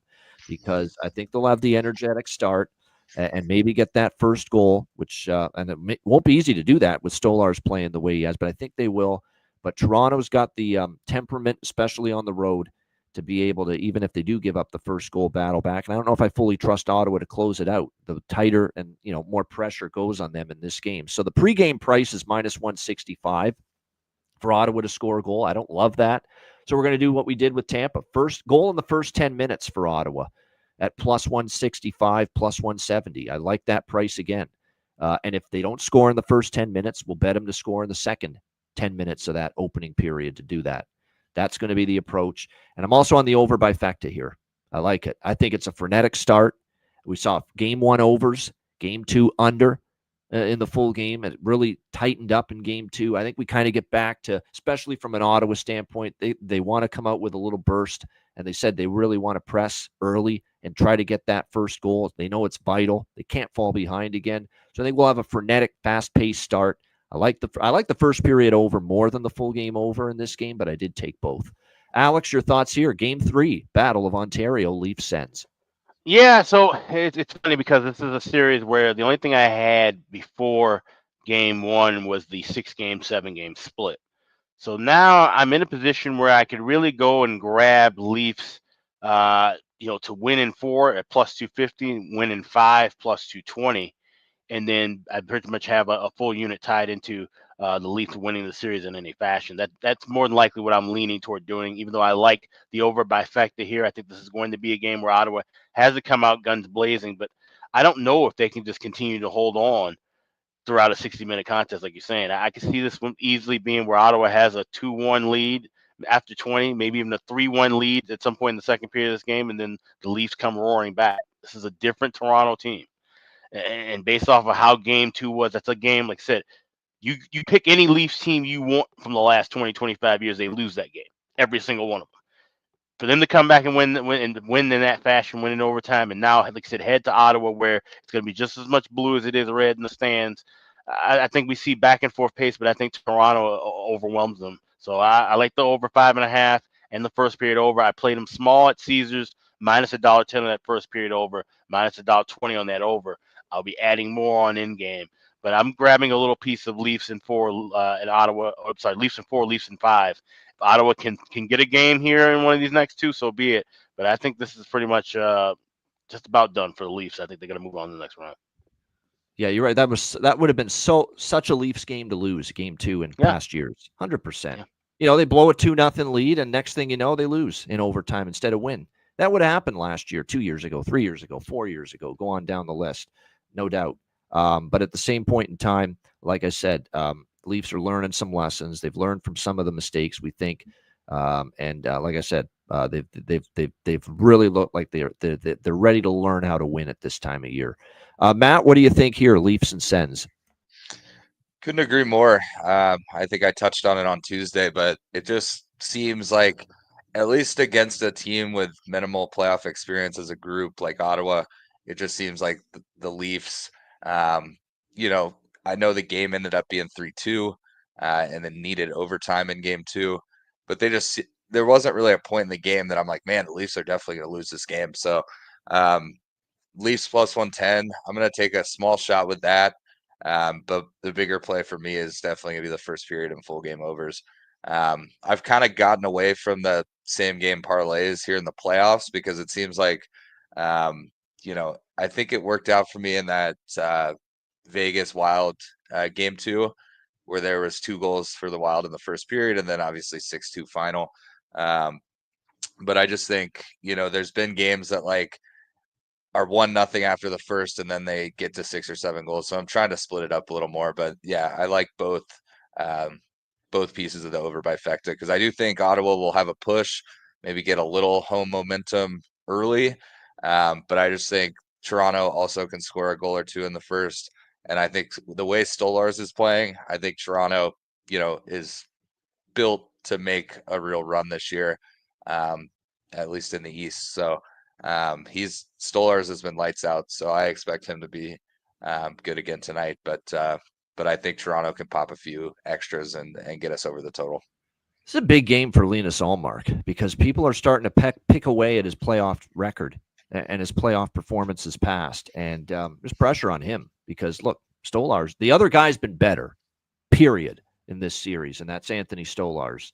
because I think they'll have the energetic start. and maybe get that first goal, which and it won't be easy to do that with Stolarz playing the way he has, but I think they will. But Toronto's got the temperament, especially on the road, to be able to, even if they do give up the first goal, battle back. And I don't know if I fully trust Ottawa to close it out. The tighter and more pressure goes on them in this game. So the pregame price is -165 for Ottawa to score a goal. I don't love that. So we're going to do what we did with Tampa. First goal in the first 10 minutes for Ottawa at +165, +170. I like that price again. And if they don't score in the first 10 minutes, we'll bet them to score in the second 10 minutes of that opening period to do that. That's going to be the approach. And I'm also on the over by Fecta here. I like it. I think it's a frenetic start. We saw game 1 overs, game 2 under in the full game. It really tightened up in game 2. I think we kind of get back to, especially from an Ottawa standpoint, they want to come out with a little burst, and they said they really want to press early and try to get that first goal. They know it's vital. They can't fall behind again. So I think we'll have a frenetic, fast-paced start. I like the first period over more than the full game over in this game, but I did take both. Alex, your thoughts here? Game 3, Battle of Ontario, Leafs Sens. Yeah, so it's funny because this is a series where the only thing I had before game 1 was the 6-game, 7-game split. So now I'm in a position where I could really go and grab Leafs, to win in 4 at +250, win in 5 +220. And then I pretty much have a full unit tied into the Leafs winning the series in any fashion. That's more than likely what I'm leaning toward doing, even though I like the over by Fecta here. I think this is going to be a game where Ottawa has to come out guns blazing, but I don't know if they can just continue to hold on throughout a 60-minute contest, like you're saying. I can see this one easily being where Ottawa has a 2-1 lead after 20, maybe even a 3-1 lead at some point in the second period of this game, and then the Leafs come roaring back. This is a different Toronto team. And based off of how game 2 was, that's a game, like I said, you pick any Leafs team you want from the last 20, 25 years, they lose that game. Every single one of them. For them to come back and win in that fashion, win in overtime, and now, like I said, head to Ottawa where it's going to be just as much blue as it is red in the stands. I think we see back and forth pace, but I think Toronto overwhelms them. So I like the over 5.5 and the first period over. I played them small at Caesars, -$1.10 on that first period over, -$1.20 on that over. I'll be adding more on in game, but I'm grabbing a little piece of Leafs in 4 at Ottawa. Leafs in 4, Leafs in 5. If Ottawa can get a game here in one of these next 2, so be it. But I think this is pretty much just about done for the Leafs. I think they're going to move on to the next round. Yeah, you're right. That would have been such a Leafs game to lose, game 2 in past years, 100%. Yeah. They blow a 2-0 lead, and next thing you know, they lose in overtime instead of win. That would have happened last year, 2 years ago, 3 years ago, 4 years ago. Go on down the list. No doubt. But at the same point in time, like I said, Leafs are learning some lessons. They've learned from some of the mistakes, we think. And like I said, they've really looked like they're ready to learn how to win at this time of year. Matt, what do you think here, Leafs and Sens? Couldn't agree more. I think I touched on it on Tuesday, but it just seems like, at least against a team with minimal playoff experience as a group like Ottawa, it just seems like the Leafs, I know the game ended up being 3-2 and then needed overtime in game 2, but there wasn't really a point in the game that I'm like, man, the Leafs are definitely going to lose this game. So Leafs +110, I'm going to take a small shot with that. But the bigger play for me is definitely going to be the first period and full game overs. I've kind of gotten away from the same game parlays here in the playoffs because it seems like, I think it worked out for me in that Vegas Wild game 2, where there was 2 goals for the Wild in the first period, and then obviously 6-2 final. But I just think, there's been games that are 1-0 after the first, and then they get to 6 or 7 goals. So I'm trying to split it up a little more, but yeah, I like both pieces of the over by Fecta, because I do think Ottawa will have a push, maybe get a little home momentum early. But I just think Toronto also can score a goal or 2 in the first. And I think the way Stolarz is playing, I think Toronto, is built to make a real run this year, at least in the East. So Stolarz has been lights out, so I expect him to be good again tonight. But I think Toronto can pop a few extras and get us over the total. It's a big game for Linus Ullmark because people are starting to pick away at his playoff record. and his playoff performances past. And there's pressure on him because, look, Stolarz, the other guy's been better, period, in this series, and that's Anthony Stolarz.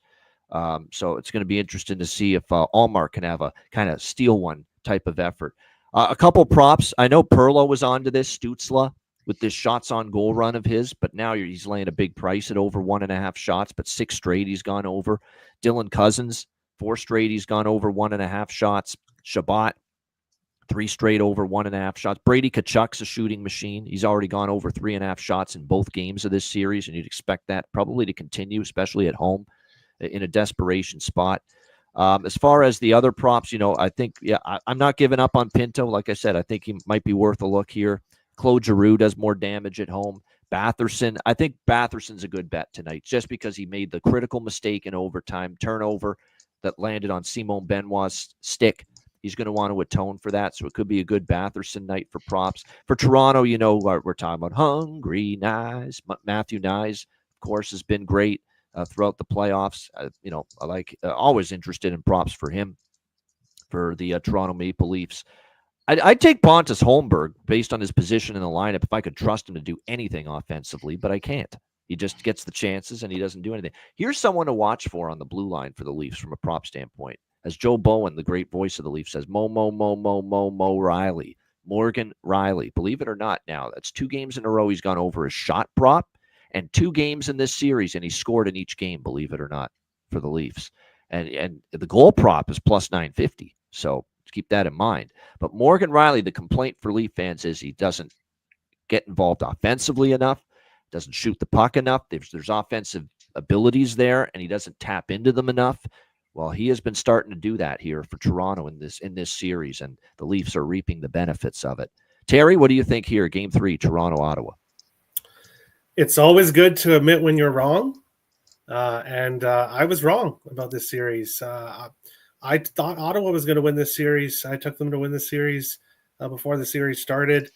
So it's going to be interesting to see if Allmark can have a kind of steal one type of effort. A couple props. I know Perlo was onto this, Stützle, with this shots on goal run of his, but now he's laying a big price at over 1.5 shots, but 6 straight he's gone over. Dylan Cousins, 4 straight he's gone over 1.5 shots. Shabbat, 3 straight over 1.5 shots. Brady Tkachuk's a shooting machine. He's already gone over 3.5 shots in both games of this series, and you'd expect that probably to continue, especially at home in a desperation spot. As far as the other props, I think, I'm not giving up on Pinto. Like I said, I think he might be worth a look here. Claude Giroux does more damage at home. Batherson, I think Batherson's a good bet tonight just because he made the critical mistake in overtime, turnover that landed on Simon Benoit's stick. He's going to want to atone for that, so it could be a good Batherson night for props. For Toronto, we're talking about Hungry Nyes. Matthew Nyes, of course, has been great throughout the playoffs. I like always interested in props for him for the Toronto Maple Leafs. I'd take Pontus Holmberg based on his position in the lineup if I could trust him to do anything offensively, but I can't. He just gets the chances and he doesn't do anything. Here's someone to watch for on the blue line for the Leafs from a prop standpoint. As Joe Bowen, the great voice of the Leafs, says, Mo Riley. Morgan Riley. Believe it or not now, that's 2 games in a row he's gone over his shot prop and 2 games in this series, and he scored in each game, believe it or not, for the Leafs. And the goal prop is plus 950. So keep that in mind. But Morgan Riley, the complaint for Leaf fans is he doesn't get involved offensively enough, doesn't shoot the puck enough. There's offensive abilities there, and he doesn't tap into them enough. Well, he has been starting to do that here for Toronto in this series, and the Leafs are reaping the benefits of it. Terry, what do you think here, Game 3, Toronto-Ottawa? It's always good to admit when you're wrong, and I was wrong about this series. I thought Ottawa was going to win this series. I took them to win the series before the series started.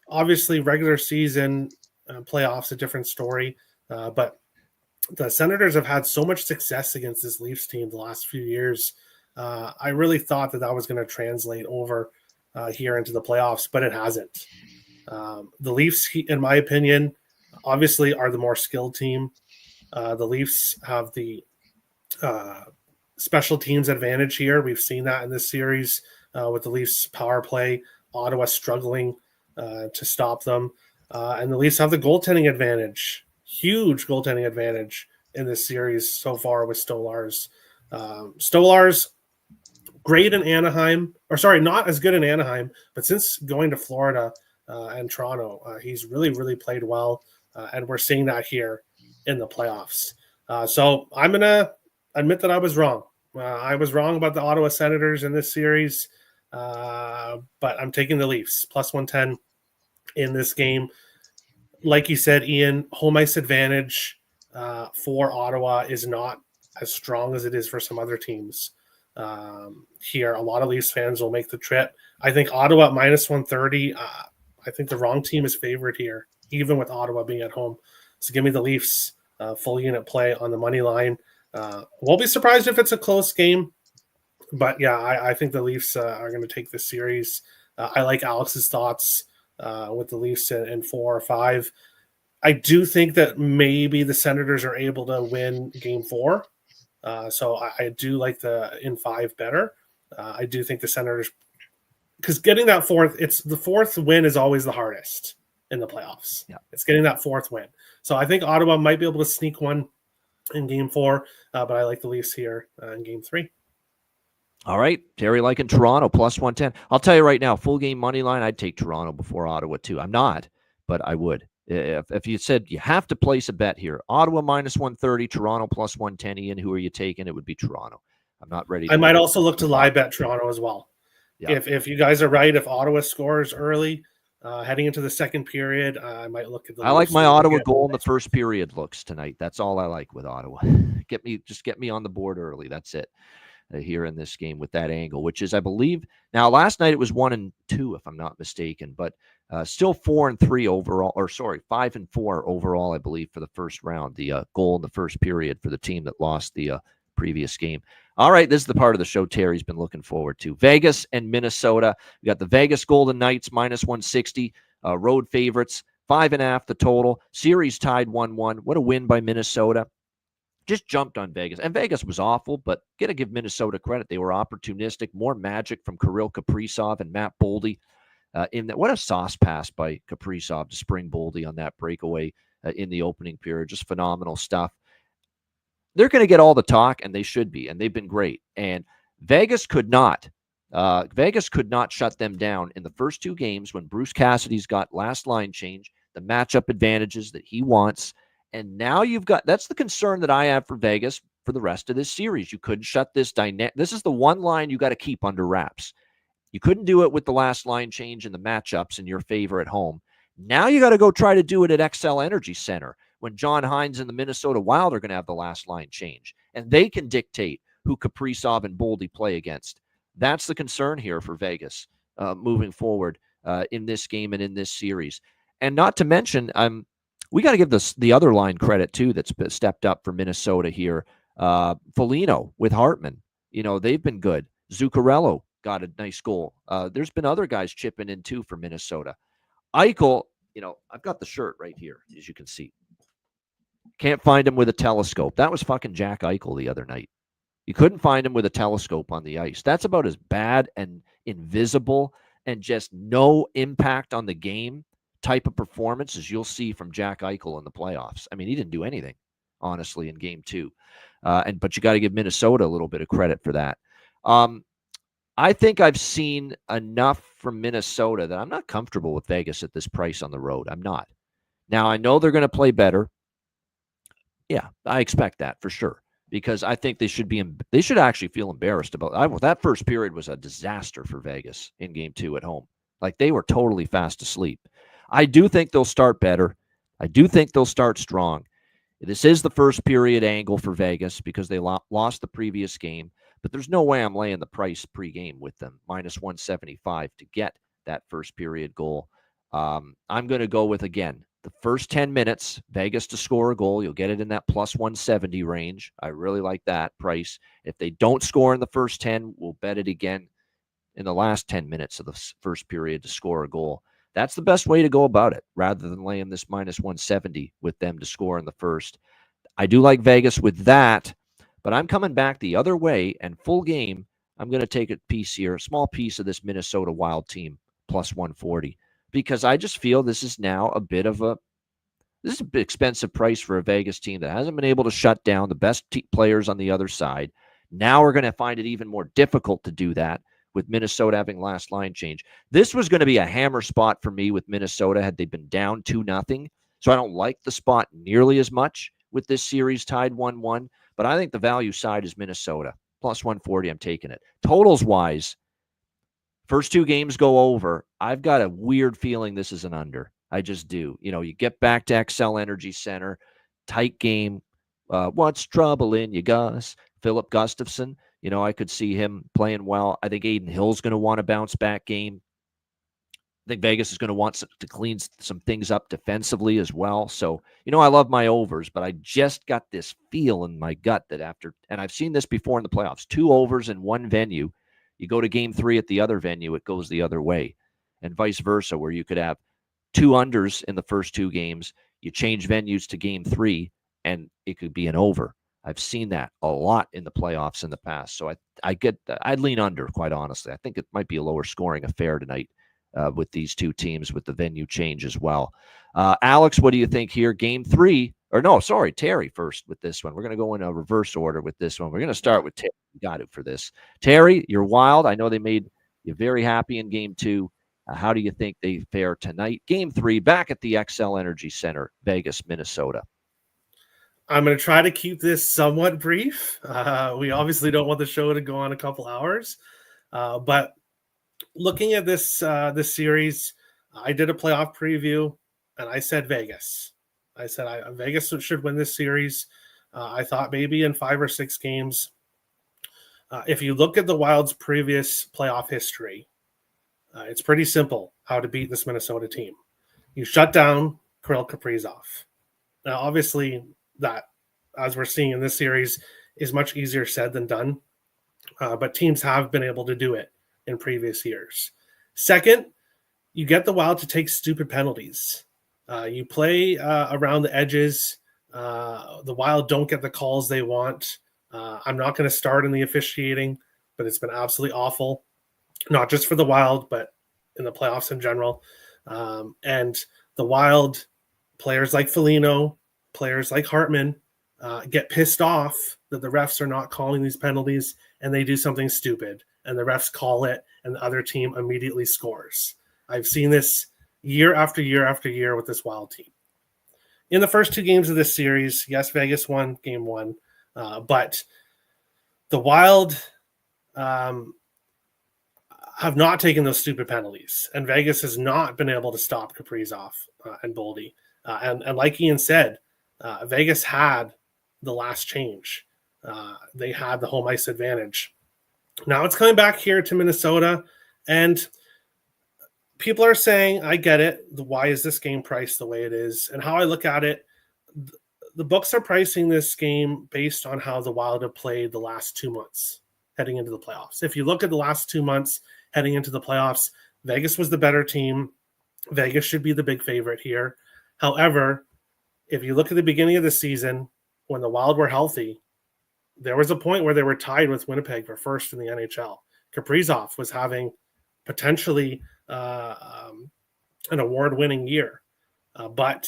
Obviously, regular season playoffs a different story, but the Senators have had so much success against this Leafs team the last few years. I really thought that was going to translate over here into the playoffs, but it hasn't. The Leafs, in my opinion, obviously are the more skilled team. The Leafs have the special teams advantage here. We've seen that in this series with the Leafs power play, Ottawa struggling to stop them. And the Leafs have the goaltending advantage, huge goaltending advantage in this series so far with Stolarz. Stolarz, great in Anaheim, not as good in Anaheim, but since going to Florida and Toronto, he's really, really played well. And we're seeing that here in the playoffs. So I'm going to admit that I was wrong. I was wrong about the Ottawa Senators in this series, but I'm taking the Leafs, plus 110 in this game. Like you said, Ian, home ice advantage for Ottawa is not as strong as it is for some other teams. Here, a lot of Leafs fans will make the trip. I think Ottawa at minus 130, I think the wrong team is favored here, even with Ottawa being at home. So give me the Leafs full unit play on the money line. Won't be surprised if it's a close game, but yeah, I think the Leafs are going to take this series. I like Alex's thoughts with the Leafs in 4 or 5. I do think that maybe the Senators are able to win Game 4. So I do like the in 5 better. I do think the Senators, because getting that the fourth win is always the hardest in the playoffs. Yeah. It's getting that 4th win. So I think Ottawa might be able to sneak one in Game 4, but I like the Leafs here in Game 3. All right, Terry liking Toronto, plus 110. I'll tell you right now, full game money line, I'd take Toronto before Ottawa too. I'm not, but I would. If you said you have to place a bet here, Ottawa minus 130, Toronto plus 110, Ian, who are you taking? It would be Toronto. I'm not ready. I might also look to live bet Toronto as well. Yeah. If you guys are right, if Ottawa scores early, heading into the second period, I might look at the. I like my Ottawa goal in the first period looks tonight. That's all I like with Ottawa. Get me on the board early. That's it. Here in this game with that angle, which is, I believe, now last night it was 1-2, if I'm not mistaken, but still 4-3 overall, 5-4 overall, I believe, for the first round. The goal in the first period for the team that lost the previous game. All right, this is the part of the show Terry's been looking forward to. Vegas and Minnesota. We got the Vegas Golden Knights -160, road favorites, 5.5 the total. Series tied 1-1. What a win by Minnesota. Just jumped on Vegas. And Vegas was awful, but got to give Minnesota credit. They were opportunistic. More magic from Kirill Kaprizov and Matt Boldy. In that, what a sauce pass by Kaprizov to Spring Boldy on that breakaway in the opening period. Just phenomenal stuff. They're going to get all the talk, and they should be, and they've been great. And Vegas could not shut them down in the first two games when Bruce Cassidy's got last line change, the matchup advantages that he wants. And now that's the concern that I have for Vegas for the rest of this series. You couldn't shut this dynamic. This is the one line you got to keep under wraps. You couldn't do it with the last line change and the matchups in your favor at home. Now you got to go try to do it at XL Energy Center when John Hines and the Minnesota Wild are going to have the last line change. And they can dictate who Kaprizov and Boldy play against. That's the concern here for Vegas moving forward in this game and in this series. And not to mention, we got to give the other line credit, too, that's stepped up for Minnesota here. Foligno with Hartman. They've been good. Zuccarello got a nice goal. There's been other guys chipping in, too, for Minnesota. Eichel, I've got the shirt right here, as you can see. Can't find him with a telescope. That was fucking Jack Eichel the other night. You couldn't find him with a telescope on the ice. That's about as bad and invisible and just no impact on the game type of performance as you'll see from Jack Eichel in the playoffs. I mean, he didn't do anything, honestly, in game two. But you got to give Minnesota a little bit of credit for that. I think I've seen enough from Minnesota that I'm not comfortable with Vegas at this price on the road. I'm not. Now, I know they're going to play better. Yeah, I expect that for sure. Because I think they should actually feel embarrassed about that first period was a disaster for Vegas in game two at home. Like they were totally fast asleep. I do think they'll start better. I do think they'll start strong. This is the first period angle for Vegas because they lost the previous game, but there's no way I'm laying the price pregame with them, -175 to get that first period goal. I'm going to go with, again, the first 10 minutes, Vegas to score a goal. You'll get it in that +170 range. I really like that price. If they don't score in the first 10, we'll bet it again in the last 10 minutes of the first period to score a goal. That's the best way to go about it, rather than laying this -170 with them to score in the first. I do like Vegas with that, but I'm coming back the other way, and full game, I'm going to take a piece here, a small piece of this Minnesota Wild team, +140. Because I just feel this is now a bit expensive price for a Vegas team that hasn't been able to shut down the best players on the other side. Now we're going to find it even more difficult to do that with Minnesota having last line change. This was going to be a hammer spot for me with Minnesota had they been down 2-0. So I don't like the spot nearly as much with this series tied 1-1. But I think the value side is Minnesota. +140, I'm taking it. Totals-wise, first two games go over. I've got a weird feeling this is an under. I just do. You get back to XL Energy Center, tight game. What's trouble in you, Gus? Philip Gustafson. I could see him playing well. I think Aiden Hill's going to want a bounce back game. I think Vegas is going to want to clean some things up defensively as well. So, I love my overs, but I just got this feel in my gut that and I've seen this before in the playoffs, 2 overs in one venue. You go to game 3 at the other venue, it goes the other way. And vice versa, where you could have 2 unders in the first 2 games. You change venues to game 3, and it could be an over. I've seen that a lot in the playoffs in the past. So I'd lean under, quite honestly. I think it might be a lower scoring affair tonight with these two teams with the venue change as well. Alex, what do you think here? Game 3. Or no, sorry, Terry first with this one. We're going to go in a reverse order with this one. We're going to start with Terry. You got it for this. Terry, you're Wild. I know they made you very happy in game 2. How do you think they fare tonight? Game 3, back at the XL Energy Center, Vegas, Minnesota. I'm going to try to keep this somewhat brief. We obviously don't want the show to go on a couple hours. But looking at this series, I did a playoff preview, and I said Vegas. I said Vegas should win this series. I thought maybe in 5 or 6 games. If you look at the Wild's previous playoff history, it's pretty simple how to beat this Minnesota team. You shut down Kirill Kaprizov. Now, obviously, that, as we're seeing in this series, is much easier said than done, but teams have been able to do it in previous years. Second, you get the Wild to take stupid penalties. You play around the edges. The Wild don't get the calls they want. I'm not going to start in the officiating, but it's been absolutely awful, not just for the Wild, but in the playoffs in general. And the Wild, players like Foligno, players like Hartman, get pissed off that the refs are not calling these penalties, and they do something stupid, and the refs call it, and the other team immediately scores. I've seen this year after year after year with this Wild team. In the first 2 games of this series, yes, Vegas won game 1, but the Wild have not taken those stupid penalties, and Vegas has not been able to stop Kaprizov and Boldy. And like Ian said, Vegas had the last change. They had the home ice advantage. Now it's coming back here to Minnesota, and people are saying, I get it. Why is this game priced the way it is? And how I look at it, the books are pricing this game based on how the Wild have played the last 2 months heading into the playoffs. If you look at the last 2 months heading into the playoffs, Vegas was the better team. Vegas should be the big favorite here. However, if you look at the beginning of the season, when the Wild were healthy, there was a point where they were tied with Winnipeg for first in the NHL. Kaprizov was having potentially an award-winning year, but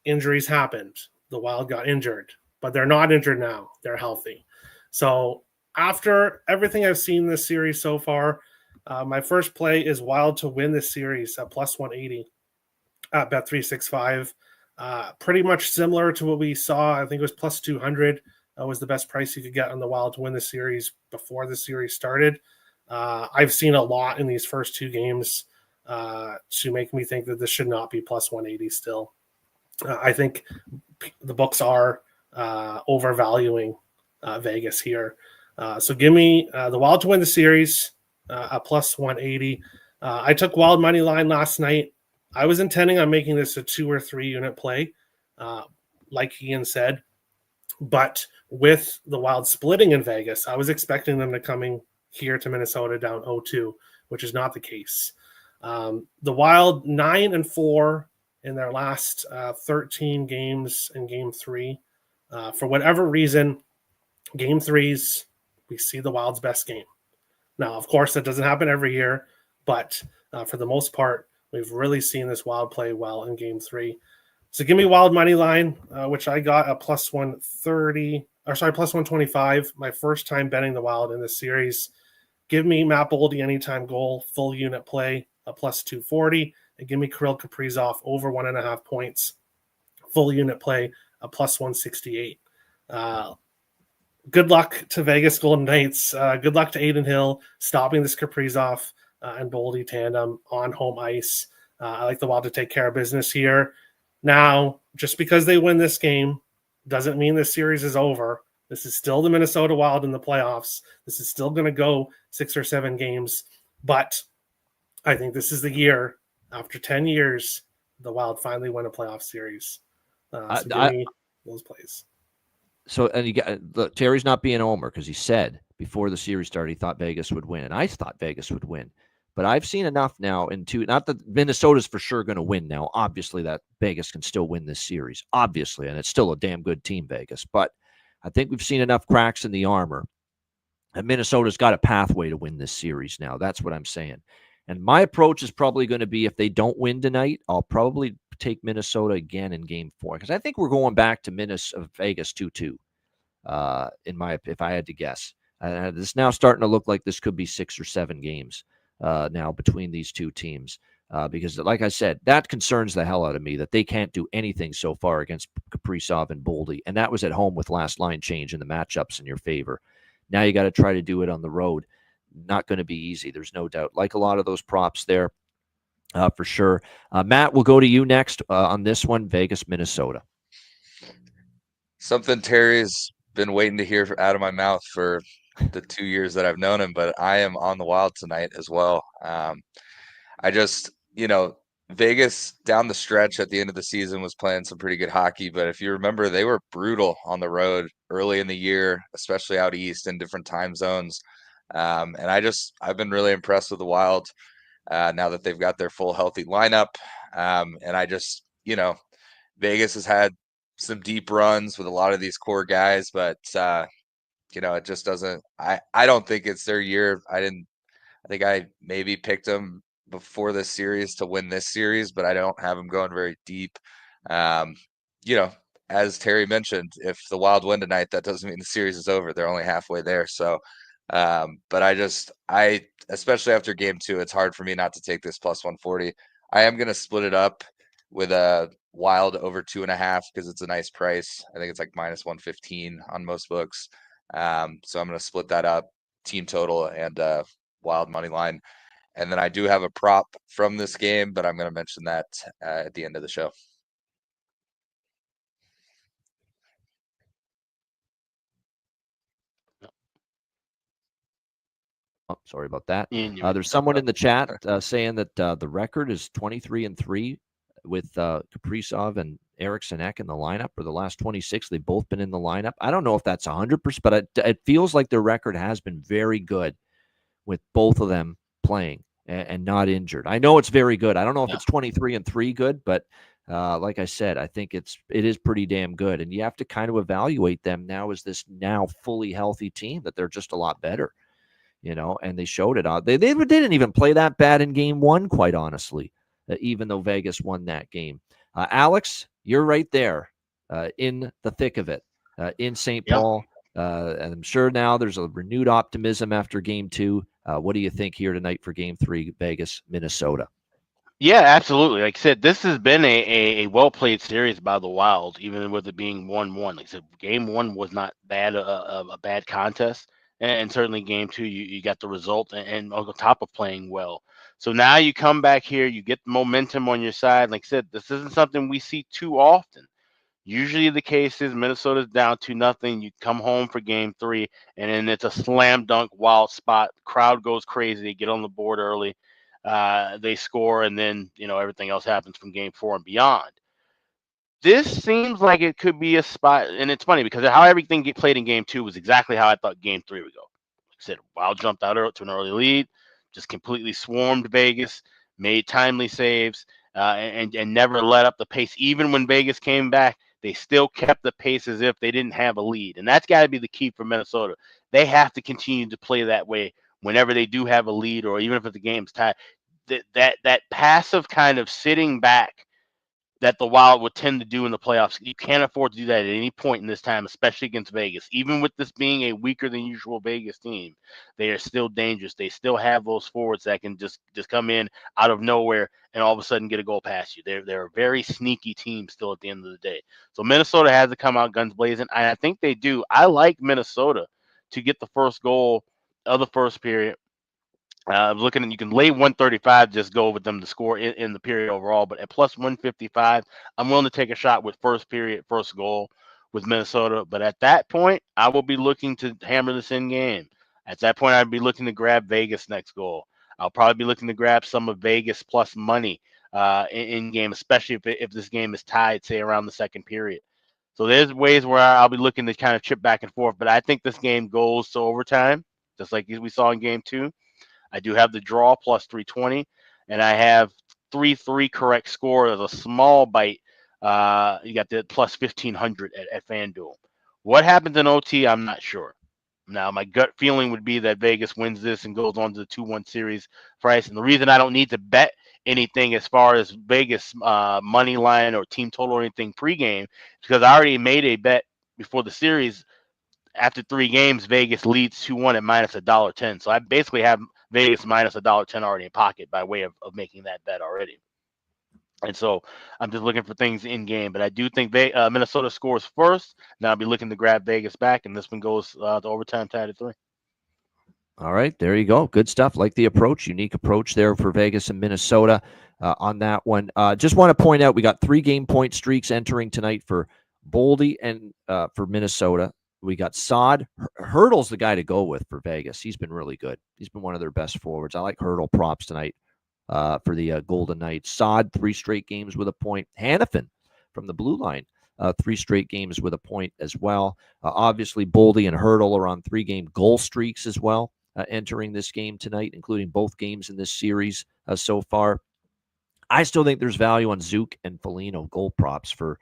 injuries happened. The Wild got injured, but they're not injured now. They're healthy. So after everything I've seen this series so far, my first play is Wild to win this series at plus 180 at Bet365. Pretty much similar to what we saw. I think it was plus 200 was the best price you could get on the Wild to win the series before the series started. I've seen a lot in these first 2 games to make me think that this should not be plus 180 still. I think the books are overvaluing Vegas here. So give me the Wild to win the series at plus 180. I took Wild money line last night. I was intending on making this a 2 or 3 unit play, like Ian said. But with the Wild splitting in Vegas, I was expecting them to coming here to Minnesota down 0-2, which is not the case. The Wild 9-4 in their last 13 games in Game 3. For whatever reason, Game 3s, we see the Wild's best game. Now, of course, that doesn't happen every year, but for the most part, we've really seen this Wild play well in Game 3. So give me Wild money line, which I got a plus 130, or sorry, plus 125. My first time betting the Wild in this series. Give me Matt Boldy anytime goal, full unit play, a plus 240, and give me Kirill Kaprizov over 1.5 points, full unit play, a plus 168. Good luck to Vegas Golden Knights. Good luck to Aiden Hill stopping this Kaprizov and Boldy tandem on home ice. I like the Wild to take care of business here. Now, just because they win this game doesn't mean this series is over. This is still the Minnesota Wild in the playoffs. This is still going to go 6 or 7 games. But I think this is the year, after 10 years, the Wild finally win a playoff series. So give me those plays. So, and you got look, Terry's not being a homer because he said before the series started he thought Vegas would win, and I thought Vegas would win. But I've seen enough now not that Minnesota's for sure going to win now. Obviously, that Vegas can still win this series, obviously, and it's still a damn good team, Vegas. But I think we've seen enough cracks in the armor, and Minnesota's got a pathway to win this series now. That's what I'm saying. And my approach is probably going to be, if they don't win tonight, I'll probably take Minnesota again in Game 4 because I think we're going back to Vegas 2-2. If I had to guess, this is now starting to look like this could be 6 or 7 games now between these two teams. Because, like I said, that concerns the hell out of me that they can't do anything so far against Kaprizov and Boldy. And that was at home with last line change and the matchups in your favor. Now you got to try to do it on the road. Not going to be easy. There's no doubt. Like a lot of those props there, for sure. Matt, we'll go to you next on this one, Vegas, Minnesota. Something Terry's been waiting to hear out of my mouth for the 2 years that I've known him, but I am on the Wild tonight as well. I just, Vegas down the stretch at the end of the season was playing some pretty good hockey, but if you remember, they were brutal on the road early in the year, especially out east in different time zones. And I've been really impressed with the Wild now that they've got their full healthy lineup. And Vegas has had some deep runs with a lot of these core guys, but it just doesn't. I don't think it's their year. I think I maybe picked them before this series to win this series, but I don't have them going very deep. Um, as Terry mentioned, if the Wild win tonight, that doesn't mean the series is over. They're only halfway there. So, but I especially after game 2, it's hard for me not to take this plus 140. I am going to split it up with a Wild over 2.5 because it's a nice price. I think it's like minus 115 on most books. So I'm going to split that up, team total and Wild money line. And then I do have a prop from this game, but I'm going to mention that at the end of the show. Oh, sorry about that. There's someone in the chat saying that the record is 23-3 with Kaprizov and Eriksson Ek in the lineup for the last 26. They've both been in the lineup. I don't know if that's 100%, but it feels like their record has been very good with both of them playing and not injured. I know it's very good. I don't know if it's 23-3 good, but like I said, I think it is pretty damn good. And you have to kind of evaluate them now as this now fully healthy team, that they're just a lot better. And they showed it. They didn't even play that bad in game 1, quite honestly, even though Vegas won that game. Alex, you're right there in the thick of it in St. Paul. And I'm sure now there's a renewed optimism after game 2. What do you think here tonight for game 3, Vegas, Minnesota? Yeah, absolutely. Like I said, this has been a well-played series by the Wild, even with it being 1-1. Like I said, game 1 was not bad, a bad contest. And certainly game 2, you got the result and on top of playing well. So now you come back here, you get the momentum on your side. Like I said, this isn't something we see too often. Usually the case is Minnesota's down 2-0. You come home for game 3, and then it's a slam dunk Wild spot. Crowd goes crazy. They get on the board early. They score, and then everything else happens from game 4 and beyond. This seems like it could be a spot, and it's funny because how everything played in game 2 was exactly how I thought game 3 would go. Like I said, Wild jumped out to an early lead, just completely swarmed Vegas, made timely saves, and never let up the pace. Even when Vegas came back, they still kept the pace as if they didn't have a lead, and that's got to be the key for Minnesota. They have to continue to play that way whenever they do have a lead, or even if the game's tied. That passive kind of sitting back that the Wild would tend to do in the playoffs. You can't afford to do that at any point in this time, especially against Vegas. Even with this being a weaker than usual Vegas team, they are still dangerous. They still have those forwards that can just come in out of nowhere and all of a sudden get a goal past you. They're a very sneaky team still at the end of the day. So Minnesota has to come out guns blazing. And I think they do. I like Minnesota to get the first goal of the first period. I'm looking, and you can lay 135, just go with them to score in the period overall. But at plus 155, I'm willing to take a shot with first period, first goal with Minnesota. But at that point, I will be looking to hammer this in game. At that point, I'd be looking to grab Vegas next goal. I'll probably be looking to grab some of Vegas plus money in game, especially if this game is tied, say, around the second period. So there's ways where I'll be looking to kind of chip back and forth. But I think this game goes to overtime, just like we saw in game 2. I do have the draw plus 320, and I have 3-3 correct score as a small bite. You got the plus 1,500 at FanDuel. What happens in OT, I'm not sure. Now, my gut feeling would be that Vegas wins this and goes on to the 2-1 series price. And the reason I don't need to bet anything as far as Vegas money line or team total or anything pregame is because I already made a bet before the series. After 3 games, Vegas leads 2-1 at minus $1.10. So I basically have Vegas minus $1.10 already in pocket by way of making that bet already. And so I'm just looking for things in game. But I do think Minnesota scores first. Now I'll be looking to grab Vegas back, and this one goes to overtime tied at 3. All right, there you go. Good stuff. Like the approach, unique approach there for Vegas and Minnesota on that one. Just want to point out we got 3 game point streaks entering tonight for Boldy and for Minnesota. We got Saad. Hurdle's the guy to go with for Vegas. He's been really good. He's been one of their best forwards. I like Hurdle props tonight. for the Golden Knights. Saad, 3 straight games with a point. Hannafin from the blue line, 3 straight games with a point as well. Obviously, Boldy and Hurdle are on 3-game goal streaks as well, entering this game tonight, including both games in this series so far. I still think there's value on Zook and Foligno goal props for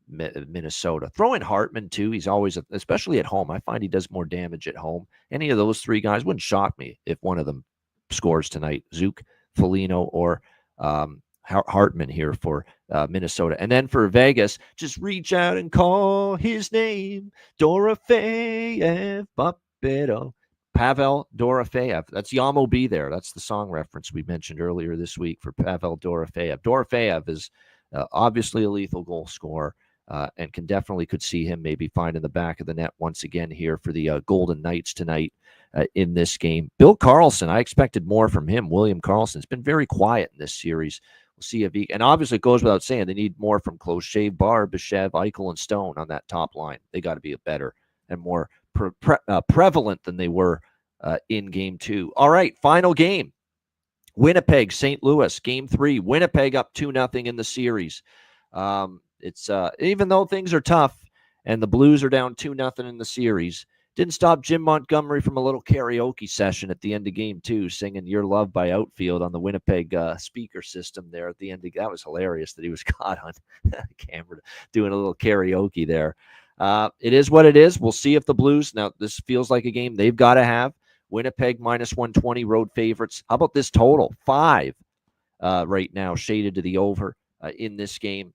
Minnesota. Throw in Hartman, too. He's always, especially at home, I find he does more damage at home. Any of those 3 guys wouldn't shock me if one of them scores tonight. Zook, Foligno, or Hartman here for Minnesota. And then for Vegas, just reach out and call his name, Dorofeyev, Buppito. Pavel Dorofeyev. That's Yamo B there. That's the song reference we mentioned earlier this week for Pavel Dorofeyev. Dorofeyev is obviously a lethal goal scorer and could see him maybe finding the back of the net once again here for the Golden Knights tonight in this game. Bill Karlsson, I expected more from him. William Karlsson's been very quiet in this series. We'll see if he, and obviously it goes without saying, they need more from Close Shave, Barr, Bishev, Eichel, and Stone on that top line. They got to be a better and more prevalent than they were in game 2. All right, final game. Winnipeg, St. Louis, game 3. Winnipeg up 2-0 in the series. It's even though things are tough and the Blues are down 2-0 in the series, didn't stop Jim Montgomery from a little karaoke session at the end of game 2, singing Your Love by Outfield on the Winnipeg speaker system there at the end. That was hilarious that he was caught on camera doing a little karaoke there. It is what it is. We'll see if the Blues, now this feels like a game they've got to have. Winnipeg minus 120 road favorites. How about this total? 5 right now, shaded to the over in this game.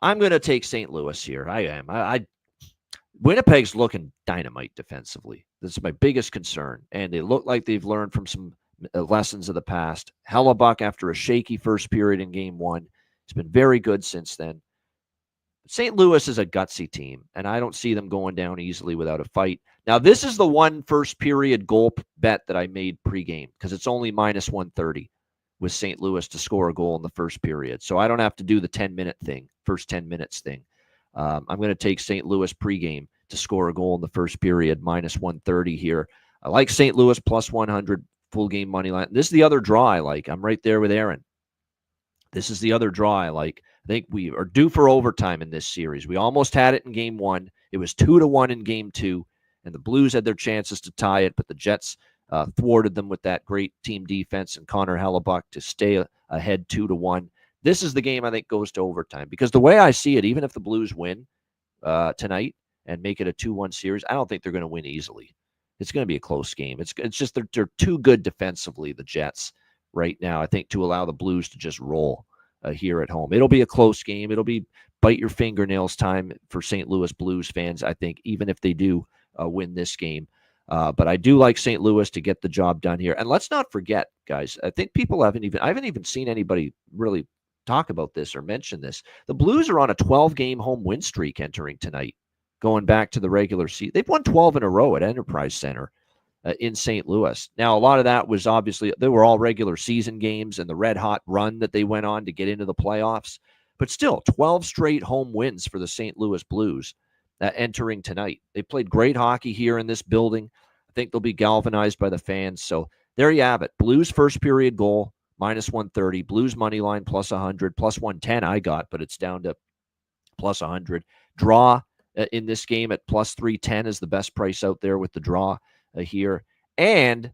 I'm going to take St. Louis here. I am. Winnipeg's looking dynamite defensively. This is my biggest concern. And they look like they've learned from some lessons of the past. Hellebuck, after a shaky first period in game 1, has been very good since then. St. Louis is a gutsy team, and I don't see them going down easily without a fight. Now, this is the one first period goal bet that I made pregame because it's only minus 130 with St. Louis to score a goal in the first period. So I don't have to do the 10-minute thing, first 10 minutes thing. I'm going to take St. Louis pregame to score a goal in the first period, minus 130 here. I like St. Louis plus 100 full game money line. This is the other draw I like. I'm right there with Aaron. This is the other draw I like. I think we are due for overtime in this series. We almost had it in game 1. It was 2-1 in game 2, and the Blues had their chances to tie it, but the Jets thwarted them with that great team defense and Connor Hellebuck to stay ahead 2-1. This is the game I think goes to overtime because the way I see it, even if the Blues win tonight and make it a 2-1 series, I don't think they're going to win easily. It's going to be a close game. It's just they're too good defensively, the Jets, right now, I think, to allow the Blues to just roll here at home. It'll be a close game. It'll be bite your fingernails time for St. Louis Blues fans, I think, even if they do win this game. But I do like St. Louis to get the job done here. And let's not forget, guys, I think I haven't even seen anybody really talk about this or mention this. The Blues are on a 12-game home win streak entering tonight, going back to the regular season. They've won 12 in a row at Enterprise Center in St. Louis. Now, a lot of that was obviously, they were all regular season games and the red-hot run that they went on to get into the playoffs. But still, 12 straight home wins for the St. Louis Blues entering tonight. They played great hockey here in this building. I think they'll be galvanized by the fans. So there you have it. Blues first period goal, minus 130. Blues money line, plus 100. Plus 110 I got, but it's down to plus 100. Draw in this game at plus 310 is the best price out there with the draw here. And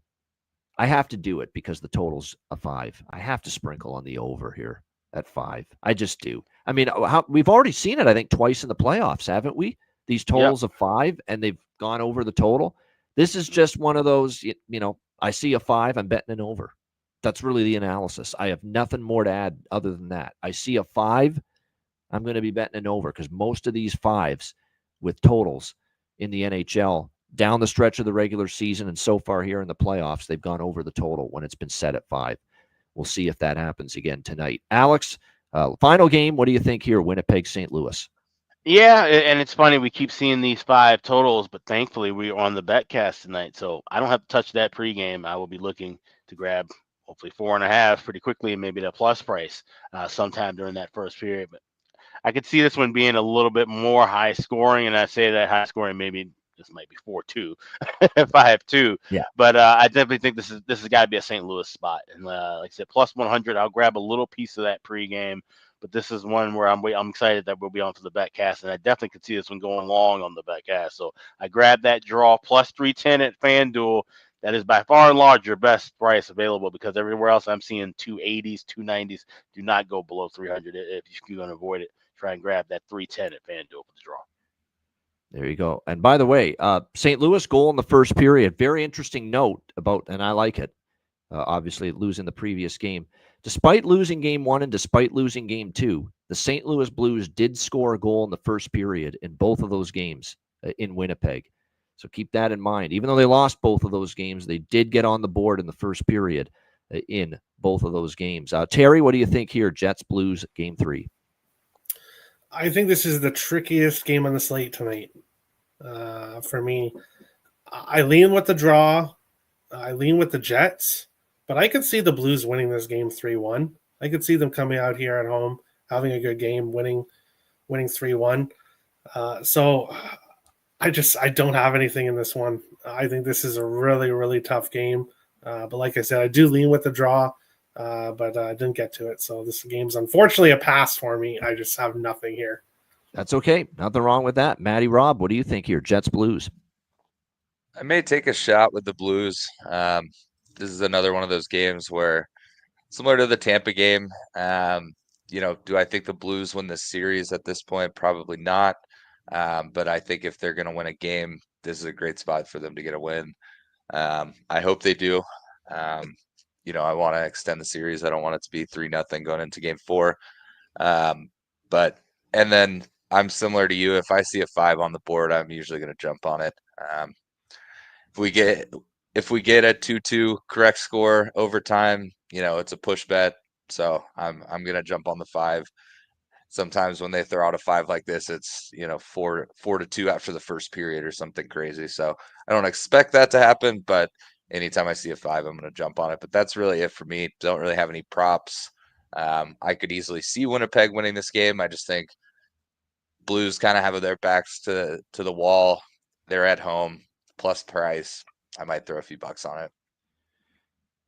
I have to do it because the total's a 5. I have to sprinkle on the over here at 5. I just do. I mean, we've already seen it, I think, twice in the playoffs, haven't we? These totals of 5, and they've gone over the total. This is just one of those, I see a 5, I'm betting an over. That's really the analysis. I have nothing more to add other than that. I see a 5, I'm going to be betting an over because most of these 5s with totals in the NHL down the stretch of the regular season and so far here in the playoffs, they've gone over the total when it's been set at 5. We'll see if that happens again tonight. Alex, final game. What do you think here? Winnipeg, St. Louis. Yeah, and it's funny. We keep seeing these 5 totals, but thankfully we're on the betcast tonight, so I don't have to touch that pregame. I will be looking to grab hopefully 4.5 pretty quickly, and maybe the plus price sometime during that first period. But I could see this one being a little bit more high scoring, and I say that high scoring maybe this might be 4-2, 5-2. Yeah. But I definitely think this has got to be a St. Louis spot. And like I said, plus 100, I'll grab a little piece of that pregame. But this is one where I'm excited that we'll be on for the betcast, and I definitely could see this one going long on the betcast. So I grabbed that draw plus 310 at FanDuel. That is by far and large your best price available, because everywhere else I'm seeing 280s, 290s. Do not go below 300 if you're going to avoid it. Try and grab that 310 at FanDuel for the draw. There you go. And by the way, St. Louis goal in the first period. Very interesting note about, and I like it. Obviously, losing the previous game. Despite losing game 1 and despite losing game 2, the St. Louis Blues did score a goal in the first period in both of those games in Winnipeg. So keep that in mind. Even though they lost both of those games, they did get on the board in the first period in both of those games. Terry, what do you think here? Jets Blues game 3. I think this is the trickiest game on the slate tonight for me. I lean with the draw. I lean with the Jets. But I could see the Blues winning this game 3-1. I could see them coming out here at home, having a good game, winning 3-1. So I don't have anything in this one. I think this is a really, really tough game. But like I said, I do lean with the draw, but I didn't get to it. So this game's unfortunately a pass for me. I just have nothing here. That's okay. Nothing wrong with that. Matty, Rob, what do you think here? Jets Blues. I may take a shot with the Blues. This is another one of those games where, similar to the Tampa game, do I think the Blues win this series at this point? Probably not. But I think if they're going to win a game, this is a great spot for them to get a win. I hope they do. I want to extend the series. I don't want it to be 3-0 going into game 4. And then I'm similar to you. If I see a 5 on the board, I'm usually going to jump on it. If we get a 2-2 correct score overtime, it's a push bet. So I'm going to jump on the 5. Sometimes when they throw out a 5 like this, it's 4-2 after the first period or something crazy. So I don't expect that to happen, but anytime I see a 5, I'm going to jump on it. But that's really it for me. Don't really have any props. I could easily see Winnipeg winning this game. I just think Blues kind of have their backs to the wall. They're at home, plus price. I might throw a few bucks on it.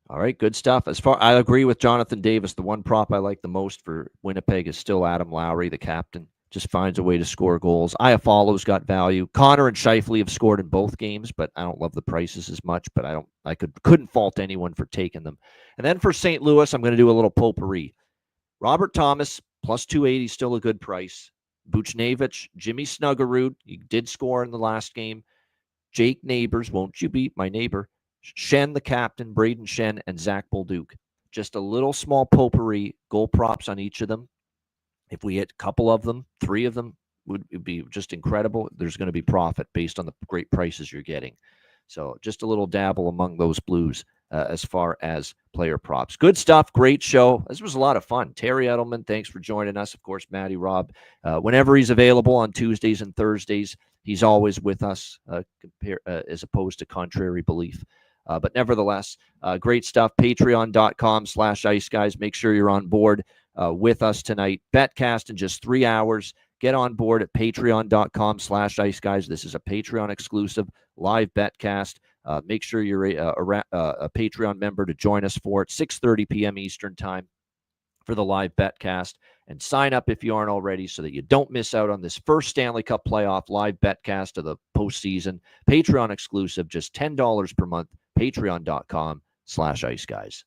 All right, good stuff. I agree with Jonathan Davis. The one prop I like the most for Winnipeg is still Adam Lowry, the captain. Just finds a way to score goals. Iafalo's got value. Connor and Scheifele have scored in both games, but I don't love the prices as much. But I couldn't fault anyone for taking them. And then for St. Louis, I'm going to do a little potpourri. Robert Thomas plus 280, still a good price. Buchnevich, Jimmy Snuggerud, he did score in the last game. Jake Neighbors, won't you beat my neighbor? Shen, the captain, Braden Shen, and Zach Bolduc. Just a little small potpourri, goal props on each of them. If we hit a couple of them, 3 of them would be just incredible. There's going to be profit based on the great prices you're getting. So just a little dabble among those Blues as far as player props. Good stuff. Great show. This was a lot of fun. Terry Edelman, thanks for joining us. Of course, Matty Robb. Whenever he's available on Tuesdays and Thursdays, he's always with us as opposed to contrary belief. But nevertheless, great stuff. Patreon.com/IceGuys. Make sure you're on board with us tonight. Betcast in just 3 hours. Get on board at patreon.com/IceGuys. This is a Patreon exclusive live betcast. Make sure you're a Patreon member to join us for it. 6:30 p.m. Eastern time for the live betcast. And sign up if you aren't already so that you don't miss out on this first Stanley Cup playoff live betcast of the postseason. Patreon exclusive, just $10 per month. Patreon.com/IceGuys.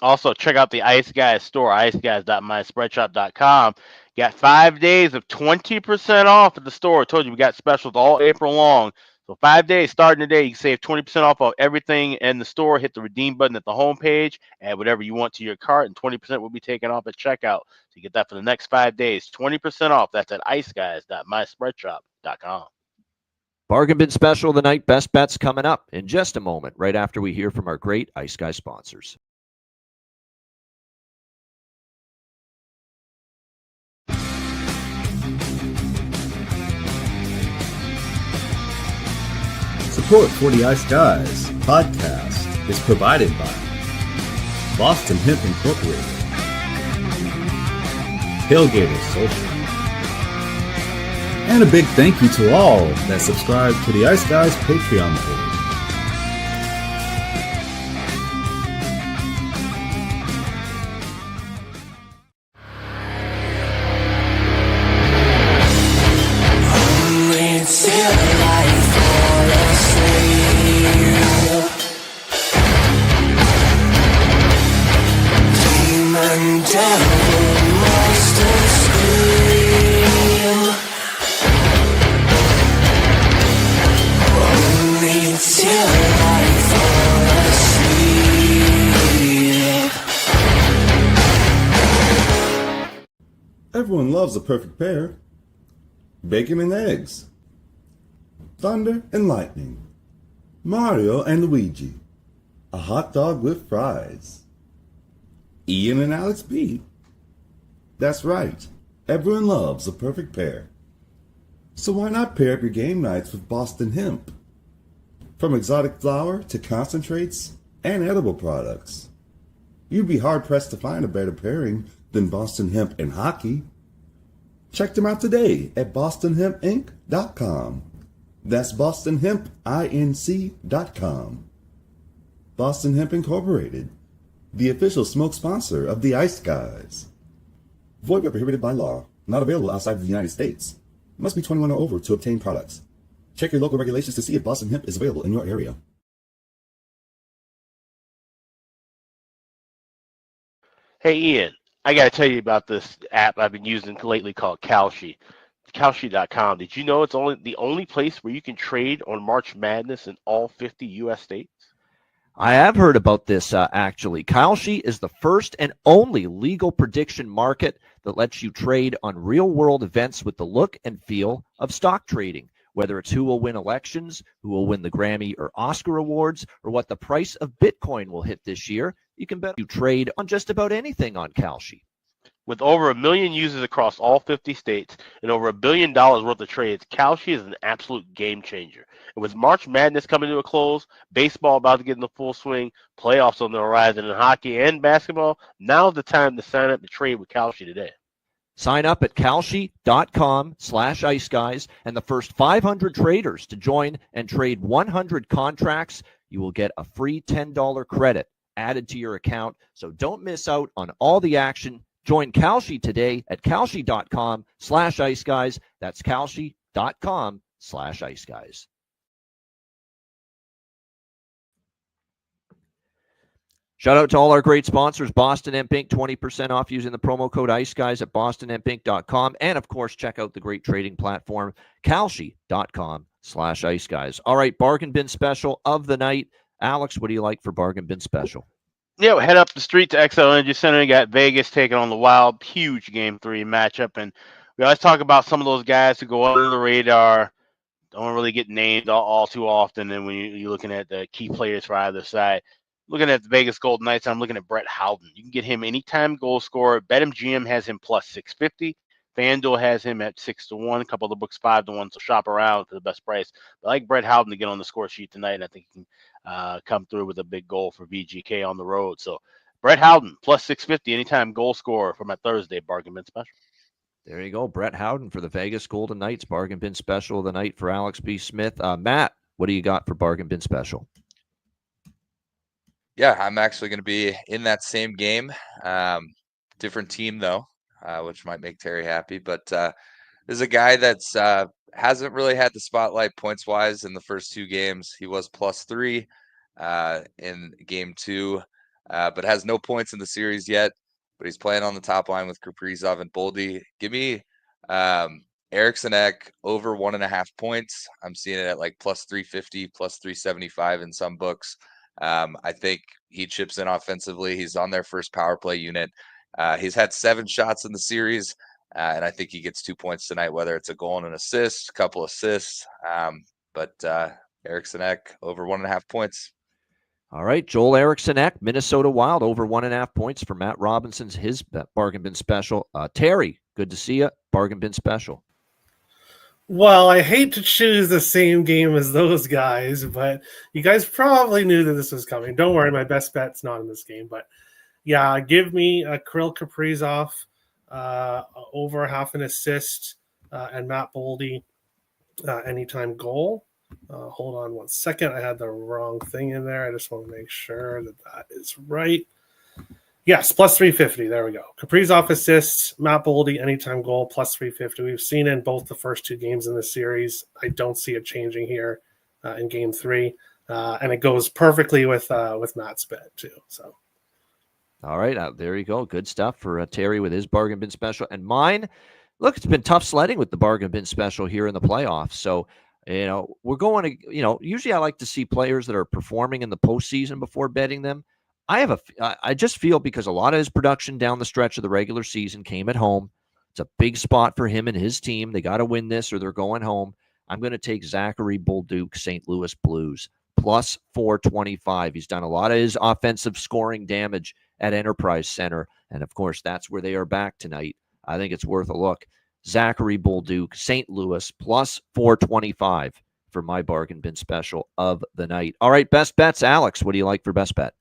Also, check out the Ice Guys store, iceguys.myspreadshop.com. Got 5 days of 20% off at the store. I told you we got specials all April long. So 5 days starting today, you can save 20% off of everything in the store. Hit the redeem button at the homepage, add whatever you want to your cart, and 20% will be taken off at checkout. So you get that for the next 5 days. 20% off. That's at iceguys.myspreadshop.com. Bargain bin special of the night. Best bets coming up in just a moment, right after we hear from our great Ice Guy sponsors. Support for the Ice Guys podcast is provided by Boston Hemp Incorporated, Tailgater Social, And a big thank you to all that subscribe to the Ice Guys Patreon page. Everyone loves a perfect pair. Bacon and eggs. Thunder and lightning. Mario and Luigi. A hot dog with fries. Ian and Alex B. That's right. Everyone loves a perfect pair. So why not pair up your game nights with Boston Hemp? From exotic flower to concentrates and edible products. You'd be hard-pressed to find a better pairing than Boston Hemp and hockey. Check them out today at bostonhempinc.com. That's bostonhempinc.com. Boston Hemp Incorporated, the official smoke sponsor of the Ice Guys. Void where prohibited by law. Not available outside of the United States. Must be 21 or over to obtain products. Check your local regulations to see if Boston Hemp is available in your area. Hey, Ian, I got to tell you about this app I've been using lately called Kalshi. Kalshi.com. Did you know it's the only place where you can trade on March Madness in all 50 U.S. states? I have heard about this, actually. Kalshi is the first and only legal prediction market that lets you trade on real-world events with the look and feel of stock trading, whether it's who will win elections, who will win the Grammy or Oscar awards, or what the price of Bitcoin will hit this year. You can bet you trade on just about anything on Kalshi. With over 1 million users across all 50 states and over $1 billion worth of trades, Kalshi is an absolute game changer. And with March Madness coming to a close, baseball about to get into full swing, playoffs on the horizon in hockey and basketball, now's the time to sign up to trade with Kalshi today. Sign up at kalshi.com/iceguys, and the first 500 traders to join and trade 100 contracts, you will get a free $10 credit added to your account. So don't miss out on all the action. Join Kalshi today at kalshi.com/iceguys. That's kalshi.com/iceguys. Shout out to all our great sponsors, Boston Hemp Inc., 20% off using the promo code IceGuys at bostonhempinc.com. And, of course, check out the great trading platform, kalshi.com/iceguys. All right, bargain bin special of the night. Alex, what do you like for bargain bin special? Yeah, we'll head up the street to XL Energy Center. You got Vegas taking on the Wild. Huge Game 3 matchup. And we always talk about some of those guys who go under the radar, don't really get named all too often. And when you're looking at the key players for either side, looking at the Vegas Golden Knights, I'm looking at Brett Howden. You can get him anytime goal scorer. BetMGM has him plus 650. FanDuel has him at 6-1. A couple of the books 5-1. So shop around for the best price. But I like Brett Howden to get on the score sheet tonight, and I think he can come through with a big goal for VGK on the road. So Brett Howden plus 650 anytime goal scorer for my Thursday bargain bin special. There you go, Brett Howden for the Vegas Golden Knights bargain bin special of the night for Alex B. Smith. Matt, what do you got for bargain bin special? Yeah, I'm actually going to be in that same game. Different team, though, which might make Terry happy. But there's a guy that's hasn't really had the spotlight points-wise in the first 2 games. He was +3 in Game 2, but has no points in the series yet. But he's playing on the top line with Kaprizov and Boldy. Give me Eriksson Ek over 1.5 points. I'm seeing it at like +350, +375 in some books. I think he chips in offensively. He's on their first power play unit. He's had 7 shots in the series, and I think he gets 2 points tonight, whether it's a goal and an assist, a couple assists. But Eriksson Ek over 1.5 points. All right, Joel Eriksson Ek, Minnesota Wild, over 1.5 points for Matt Robinson's his bargain bin special. Terry, good to see you. Bargain bin special. Well, I hate to choose the same game as those guys, but you guys probably knew that this was coming. Don't worry, my best bet's not in this game. But, yeah, give me a Kirill Kaprizov over half an assist. and Matt Boldy, anytime goal. Hold on one second. I had the wrong thing in there. I just want to make sure that is right. Yes, plus 350. There we go. Kaprizov assists, Matt Boldy, anytime goal, plus 350. We've seen in both the first 2 games in this series. I don't see it changing here in game 3. And it goes perfectly with Matt's bet too. So, all right, there you go. Good stuff for Terry with his bargain bin special. And mine, look, it's been tough sledding with the bargain bin special here in the playoffs. So, we're going to, usually I like to see players that are performing in the postseason before betting them. I just feel because a lot of his production down the stretch of the regular season came at home. It's a big spot for him and his team. They got to win this or they're going home. I'm going to take Zachary Bolduc, St. Louis Blues, plus 425. He's done a lot of his offensive scoring damage at Enterprise Center. And, of course, that's where they are back tonight. I think it's worth a look. Zachary Bolduc, St. Louis, plus 425 for my bargain bin special of the night. All right, best bets. Alex, what do you like for best bet?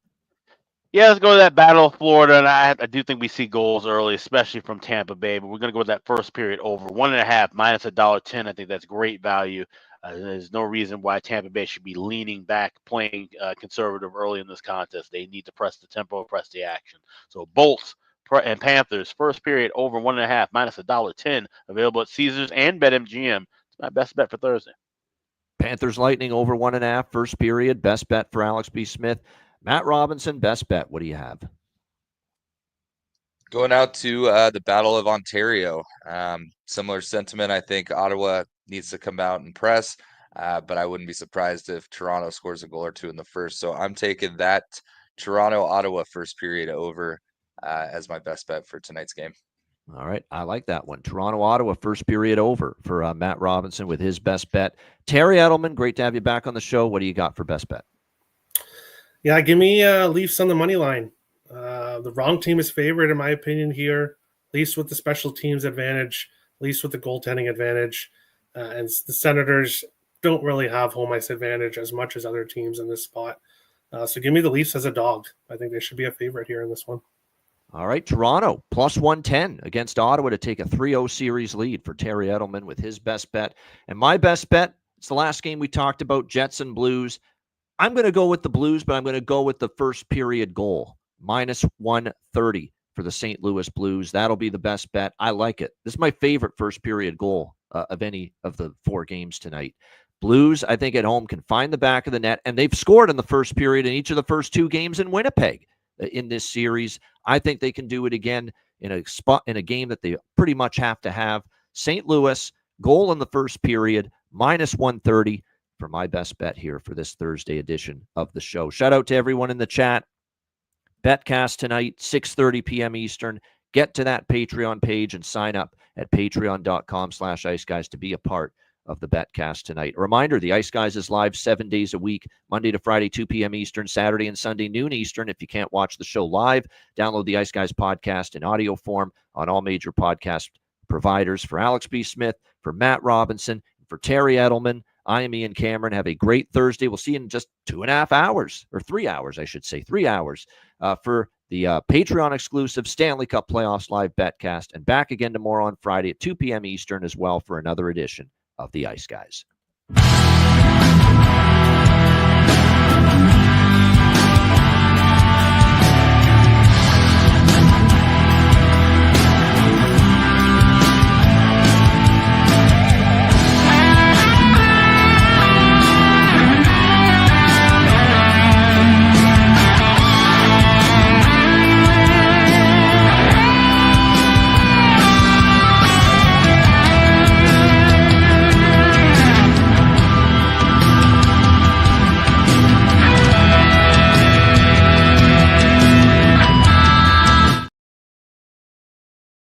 Yeah, let's go to that Battle of Florida, and I do think we see goals early, especially from Tampa Bay, but we're going to go with that first period over. 1.5 minus $1.10. I think that's great value. There's no reason why Tampa Bay should be leaning back, playing conservative early in this contest. They need to press the tempo, press the action. So Bolts and Panthers, first period over 1.5 minus $1.10, available at Caesars and BetMGM. It's my best bet for Thursday. Panthers Lightning over 1.5, first period. Best bet for Alex B. Smith. Matt Robinson, best bet. What do you have? Going out to the Battle of Ontario. Similar sentiment. I think Ottawa needs to come out and press, but I wouldn't be surprised if Toronto scores a goal or 2 in the first. So I'm taking that Toronto-Ottawa first period over as my best bet for tonight's game. All right. I like that one. Toronto-Ottawa first period over for Matt Robinson with his best bet. Terry Edelman, great to have you back on the show. What do you got for best bet? Yeah, give me Leafs on the money line. The wrong team is favored, in my opinion, here. Leafs with the special teams advantage, Leafs with the goaltending advantage. And the Senators don't really have home ice advantage as much as other teams in this spot. So give me the Leafs as a dog. I think they should be a favorite here in this one. All right, Toronto, plus 110 against Ottawa to take a 3-0 series lead for Terry Edelman with his best bet. And my best bet, it's the last game we talked about, Jets and Blues. I'm going to go with the Blues, but I'm going to go with the first period goal, minus 130 for the St. Louis Blues. That'll be the best bet. I like it. This is my favorite first period goal of any of the 4 games tonight. Blues, I think, at home can find the back of the net, and they've scored in the first period in each of the first 2 games in Winnipeg in this series. I think they can do it again in a game that they pretty much have to have. St. Louis, goal in the first period, minus 130. For my best bet here for this Thursday edition of the show. Shout out to everyone in the chat. Betcast tonight, 6:30 p.m. Eastern. Get to that Patreon page and sign up at patreon.com/IceGuys to be a part of the Betcast tonight. A reminder, the Ice Guys is live 7 days a week, Monday to Friday, 2 p.m. Eastern, Saturday and Sunday, noon Eastern. If you can't watch the show live, download the Ice Guys podcast in audio form on all major podcast providers. For Alex B. Smith, for Matt Robinson, for Terry Edelman, I am Ian Cameron. Have a great Thursday. We'll see you in just 2.5 hours, or 3 hours, I should say, 3 hours for the Patreon exclusive Stanley Cup Playoffs live betcast, and back again tomorrow on Friday at 2 p.m. Eastern as well for another edition of the Ice Guys.